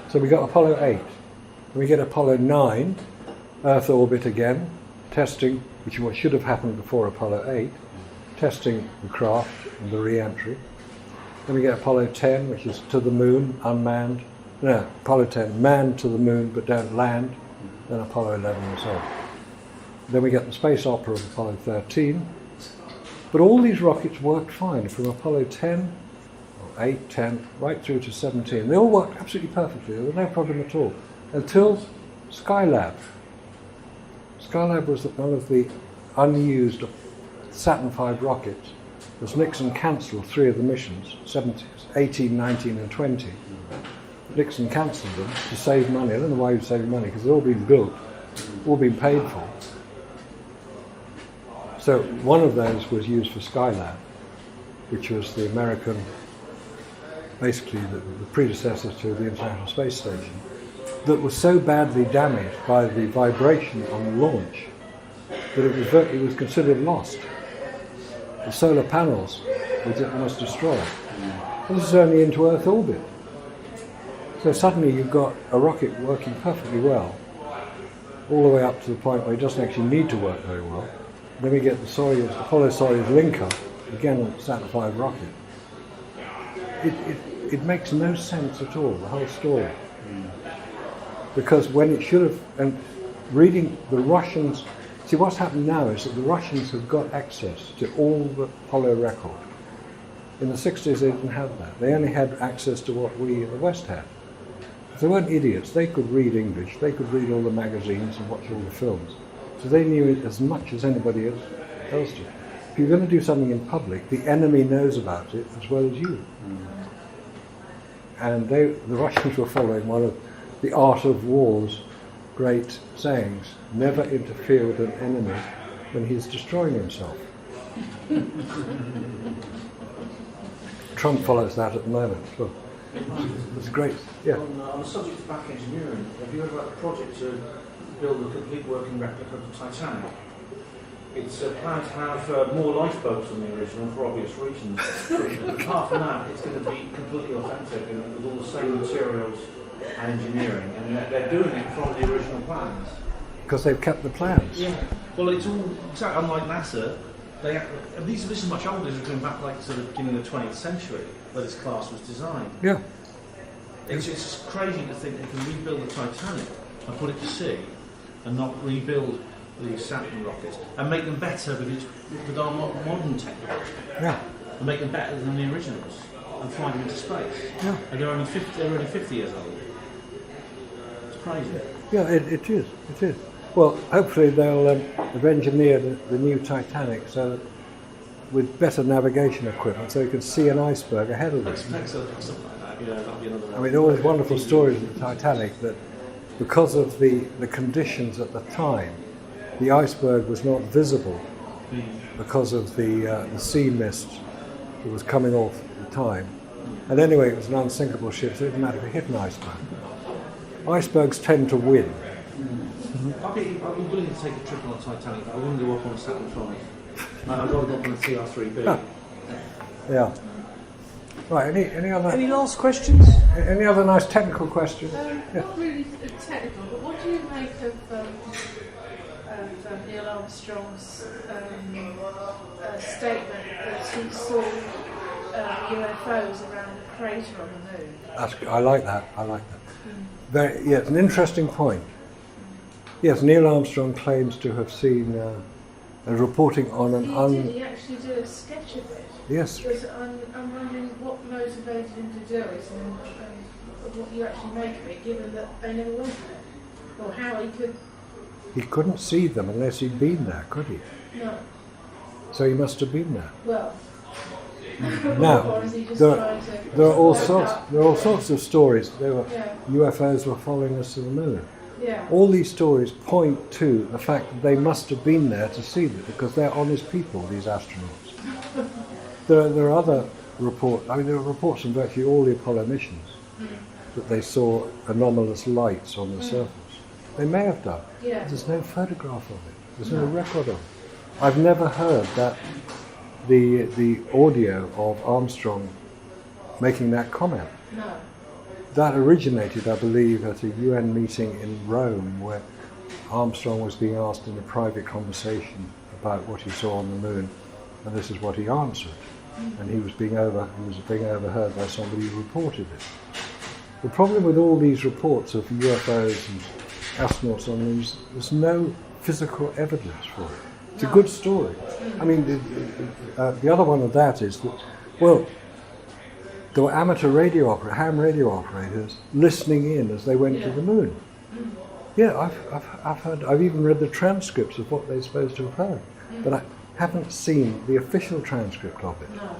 B: So we got Apollo 8. And we get Apollo 9, Earth orbit again, testing, which is what should have happened before Apollo 8, testing the craft and the re-entry. Then we get Apollo 10, which is to the moon, unmanned. No, Apollo 10, manned to the moon but don't land. Then Apollo 11 and so on. Then we get the space opera of Apollo 13. But all these rockets worked fine from Apollo 10, or 8, 10, right through to 17. They all worked absolutely perfectly. There was no problem at all. Until Skylab. Skylab was one of the unused Saturn V rockets. Because Nixon cancelled 3 of the missions, 18, 19 and 20. Nixon cancelled them to save money. I don't know why he was saving money, because they'd all been built, all been paid for. So one of those was used for Skylab, which was the American, basically the predecessor to the International Space Station, that was so badly damaged by the vibration on the launch that it was considered lost. The solar panels were almost destroyed. This is only into Earth orbit. So suddenly you've got a rocket working perfectly well, all the way up to the point where it doesn't actually need to work very well. Then we get the Apollo Soyuz linker, again a Saturn V rocket. It makes no sense at all, the whole story. because when it should have, and reading the Russians, see what's happened now is that the Russians have got access to all the Apollo record. In the 60s they didn't have that. They only had access to what we in the West had. They weren't idiots, they could read English, they could read all the magazines and watch all the films. So they knew it as much as anybody else did. If you're going to do something in public, the enemy knows about it as well as you. And the Russians were following one of the Art of War's great sayings: never interfere with an enemy when he's destroying himself. Trump follows that at the moment. So it's great. Yeah.
E: On the subject of back engineering, have you ever had a project to build a complete working replica of the Titanic? It's planned to have more lifeboats than the original for obvious reasons. Apart from that, it's going to be completely authentic and with all the same materials and engineering, and they're doing it from the original plans.
B: Because they've kept the plans.
E: Yeah. Well, it's all exactly unlike NASA. This is much older. This is going back like to the beginning of the 20th century, where this class was designed.
B: Yeah.
E: It's just crazy to think they can rebuild the Titanic and put it to sea, and not rebuild the Saturn rockets and make them better with our modern technology.
B: Yeah.
E: And make them better than the originals and fly them into space.
B: Yeah.
E: And they're only 50 years old. It's crazy.
B: Yeah, it is. It is. Well, hopefully they've engineered the new Titanic so that with better navigation equipment, so you can see an iceberg ahead of us.
E: Something like that. Yeah, that'd be another.
B: I mean, all these wonderful stories of the Titanic that, because of the conditions at the time, the iceberg was not visible because of the sea mist that was coming off at the time. And anyway, it was an unsinkable ship, so it didn't matter if it hit an iceberg. Icebergs tend to win.
E: I'd be willing to take a trip on a Titanic, but I wouldn't go up on a Saturn V. I'd rather go up on a TR3B.
B: Ah. Yeah. Right, any other...
A: Any last questions?
B: Any other nice technical questions?
G: Not really technical, but what do you make of Neil Armstrong's statement that he saw UFOs around the crater on the moon?
B: I like that. Yeah, it's an interesting point. Yes, Neil Armstrong claims to have seen reporting on
G: He actually did a sketch of it.
B: Yes.
G: Because I'm wondering what motivated him to do it and what you actually make of it, given that they never went there. Or how he could...
B: He couldn't see them unless he'd been there, could he?
G: No.
B: So he must have been there.
G: Well...
B: Now,
G: or is he just
B: there
G: trying to...
B: are all sorts of stories.
G: Yeah.
B: UFOs were following us to the moon.
G: Yeah.
B: All these stories point to the fact that they must have been there to see them, because they're honest people, these astronauts. There are other reports. I mean, there are reports from virtually all the Apollo missions that they saw anomalous lights on the surface. They may have done.
G: Yeah.
B: There's no photograph of it. There's no record of it. I've never heard that the audio of Armstrong making that comment.
G: No.
B: That originated, I believe, at a UN meeting in Rome, where Armstrong was being asked in a private conversation about what he saw on the moon, and this is what he answered. And he was being overheard by somebody who reported it. The problem with all these reports of UFOs and astronauts on the moon is there's no physical evidence for it. It's a good story. I mean, the other one of that is that, well, there were amateur ham radio operators listening in as they went to the moon. Yeah, I've even read the transcripts of what they're supposed to have heard, but I haven't seen the official transcript of it.
G: No.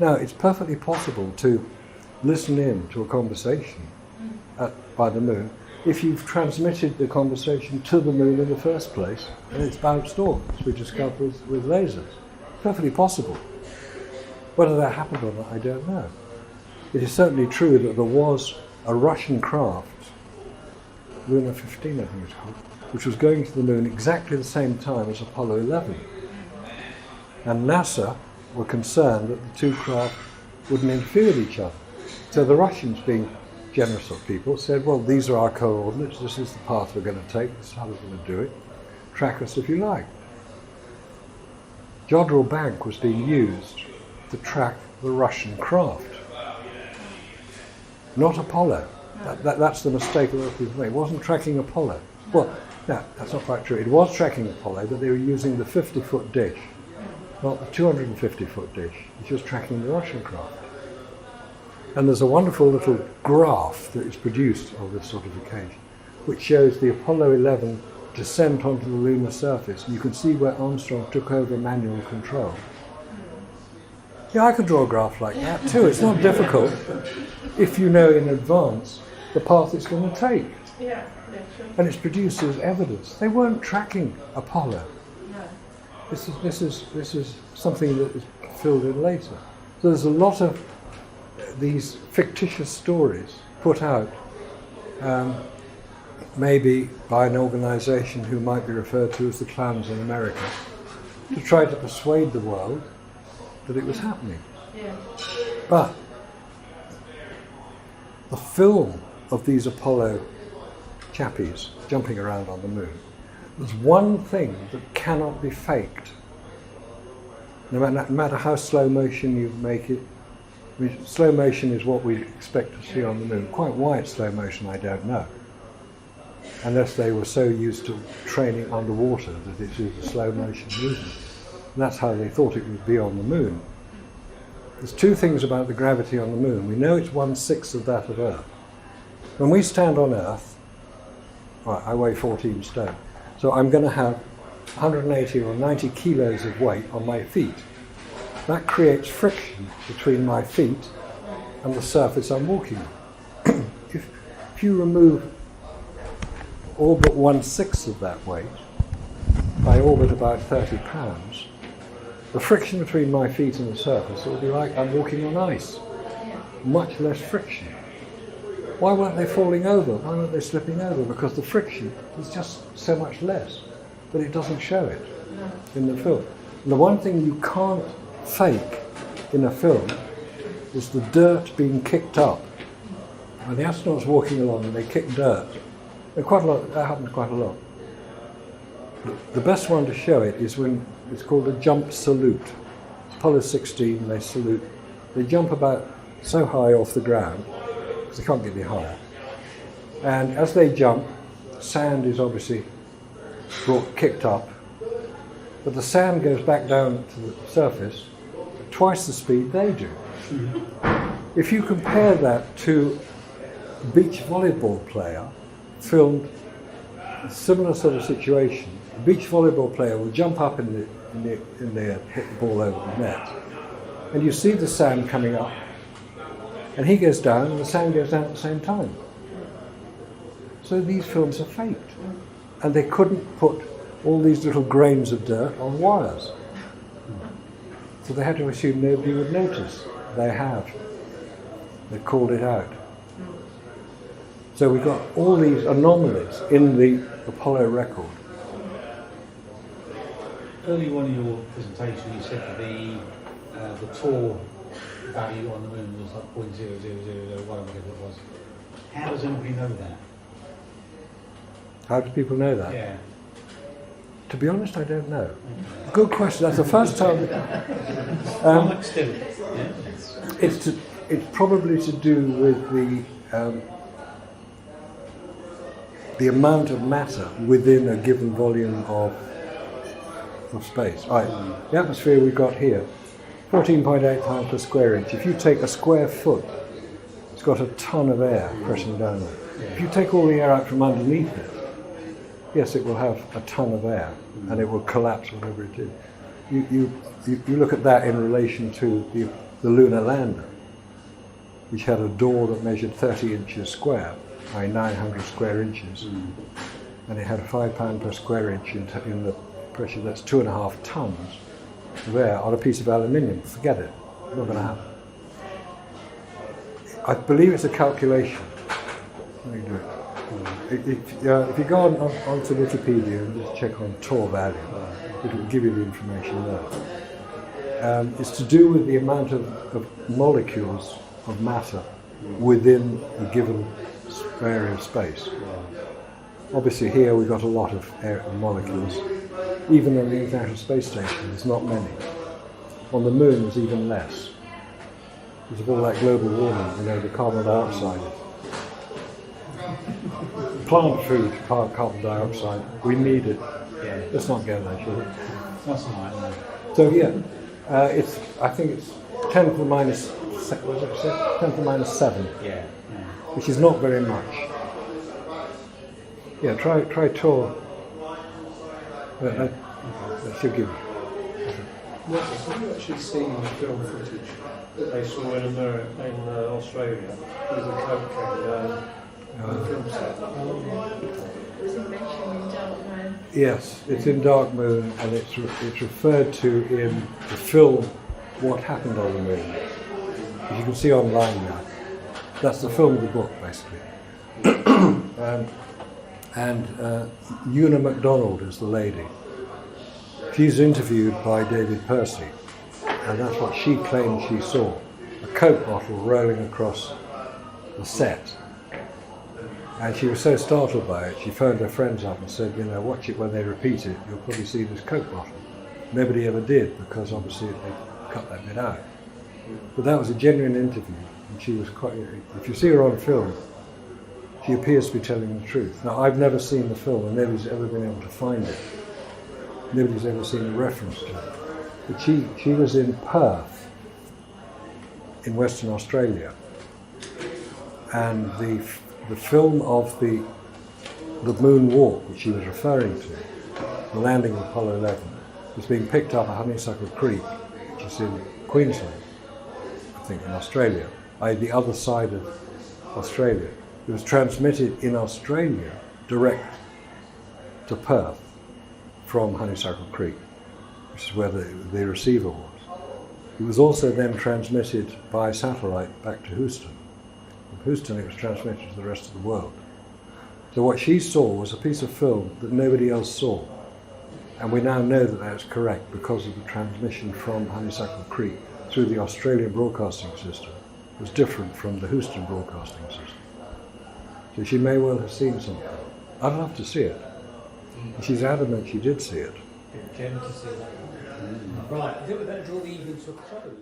B: Now, it's perfectly possible to listen in to a conversation by the moon if you've transmitted the conversation to the moon in the first place and it's bounced off, as we discovered with lasers. Perfectly possible. Whether that happened or not, I don't know. It is certainly true that there was a Russian craft, Luna 15 I think it's called, which was going to the moon exactly the same time as Apollo 11. And NASA were concerned that the two craft wouldn't interfere with each other. So the Russians, being generous of people, said, well, these are our coordinates, this is the path we're going to take, this is how we're going to do it, track us if you like. Jodrell Bank was being used to track the Russian craft, not Apollo. That's the mistake a lot of people make. It wasn't tracking Apollo. Well, no, that's not quite true. It was tracking Apollo, but they were using the 50-foot dish, not the 250-foot dish, which was tracking the Russian craft. And there's a wonderful little graph that is produced on this sort of occasion, which shows the Apollo 11 descent onto the lunar surface. And you can see where Armstrong took over manual control. Yeah, I could draw a graph like that too. It's not difficult if you know in advance the path it's going to take.
G: Yeah, sure.
B: And it's produced as evidence. They weren't tracking Apollo.
G: No.
B: This is something that is filled in later. So there's a lot of these fictitious stories put out, maybe by an organisation who might be referred to as the clowns in America, to try to persuade the world that it was happening.
G: Yeah.
B: But the film of these Apollo chappies jumping around on the moon, there's one thing that cannot be faked. No matter how slow motion you make it. I mean, slow motion is what we expect to see on the moon. Quite why it's slow motion, I don't know. Unless they were so used to training underwater that it is a slow motion movement. And that's how they thought it would be on the moon. There's two things about the gravity on the moon. We know it's 1/6 of that of Earth. When we stand on Earth, right, I weigh 14 stone, so I'm going to have 180 or 90 kilos of weight on my feet. That creates friction between my feet and the surface I'm walking on. If you remove all but 1/6 of that weight, by all but about 30 pounds, the friction between my feet and the surface, it will be like I'm walking on ice. Much less friction. Why weren't they falling over? Why weren't they slipping over? Because the friction is just so much less, but it doesn't show it in the film. And the one thing you can't fake in a film is the dirt being kicked up. When the astronauts walking along and they kick dirt, quite a lot, that happens quite a lot. The best one to show it is when it's called a jump salute. Apollo 16, they salute. They jump about so high off the ground, because they can't get any higher. And as they jump, sand is obviously kicked up, but the sand goes back down to the surface at twice the speed they do. If you compare that to a beach volleyball player filmed a similar sort of situation, a beach volleyball player will jump up in the air, hit the ball over the net, and you see the sand coming up, and he goes down and the sand goes down at the same time. So these films are faked, and they couldn't put all these little grains of dirt on wires, so they had to assume nobody would notice. They have. They called it out. So we've got all these anomalies in the Apollo record.
F: Early on in your presentation, you said that the Tor value on the moon was like 0.0001, whatever it was. How does anybody know that?
B: How do people know that?
F: Yeah.
B: To be honest, I don't know. Good question. That's the first time.
F: Still. Yeah.
B: It's probably to do with the amount of matter within a given volume of space. Right. The atmosphere we've got here, 14.8 pounds per square inch. If you take a square foot, it's got a ton of air pressing down on it. If you take all the air out from underneath it, yes, it will have a ton of air, and it will collapse whatever it is. You look at that in relation to the lunar lander, which had a door that measured 30 inches square by 900 square inches, and it had a 5 pound per square inch in the pressure. That's 2.5 tons of air on a piece of aluminium. Forget it, not going to happen. I believe it's a calculation. Let me do it. If you go onto Wikipedia and just check on Tor value, it will give you the information there. It's to do with the amount of molecules of matter within a given area of space. Obviously here we've got a lot of air molecules. Even on the International Space Station there's not many. On the moon there's even less. Because of all that global warming, the carbon dioxide plant food, carbon dioxide. We need it.
F: Yeah.
B: Let's not go there, shall we?
F: That's all right, no.
B: So yeah, I think it's 10 to the minus, what was it, 10 to the minus 7,
F: Yeah.
B: which is not very much. Yeah, try Tor. That should give.
H: Nexus, have you actually seen the film footage that they saw in America, in Australia, with the coke can on the film set?
G: Was it mentioned in Dark Man?
B: Yes, it's in Dark Moon, and it's referred to in the film What Happened on the Moon, which you can see online now. That's the film of the book, basically. And Una MacDonald is the lady. She's interviewed by David Percy, and that's what she claims she saw. A Coke bottle rolling across the set. And she was so startled by it, she phoned her friends up and said, you know, watch it when they repeat it, you'll probably see this Coke bottle. Nobody ever did, because obviously they cut that bit out. But that was a genuine interview, and she was quite, if you see her on film, she appears to be telling the truth. Now, I've never seen the film, and nobody's ever been able to find it. Nobody's ever seen a reference to it. But she was in Perth, in Western Australia, and the film of the moon walk, which she was referring to, the landing of Apollo 11, was being picked up at Honeysuckle Creek, which is in Queensland, I think, in Australia, i.e. the other side of Australia. It was transmitted in Australia direct to Perth from Honeysuckle Creek, which is where the receiver was. It was also then transmitted by satellite back to Houston. From Houston it was transmitted to the rest of the world. So what she saw was a piece of film that nobody else saw. And we now know that that's correct because of the transmission from Honeysuckle Creek through the Australian broadcasting system. It was different from the Houston broadcasting system. So she may well have seen something. I'd love to see it. And she's adamant she did see it.
H: Gem to see that. Right, I think we better draw the evening to a close.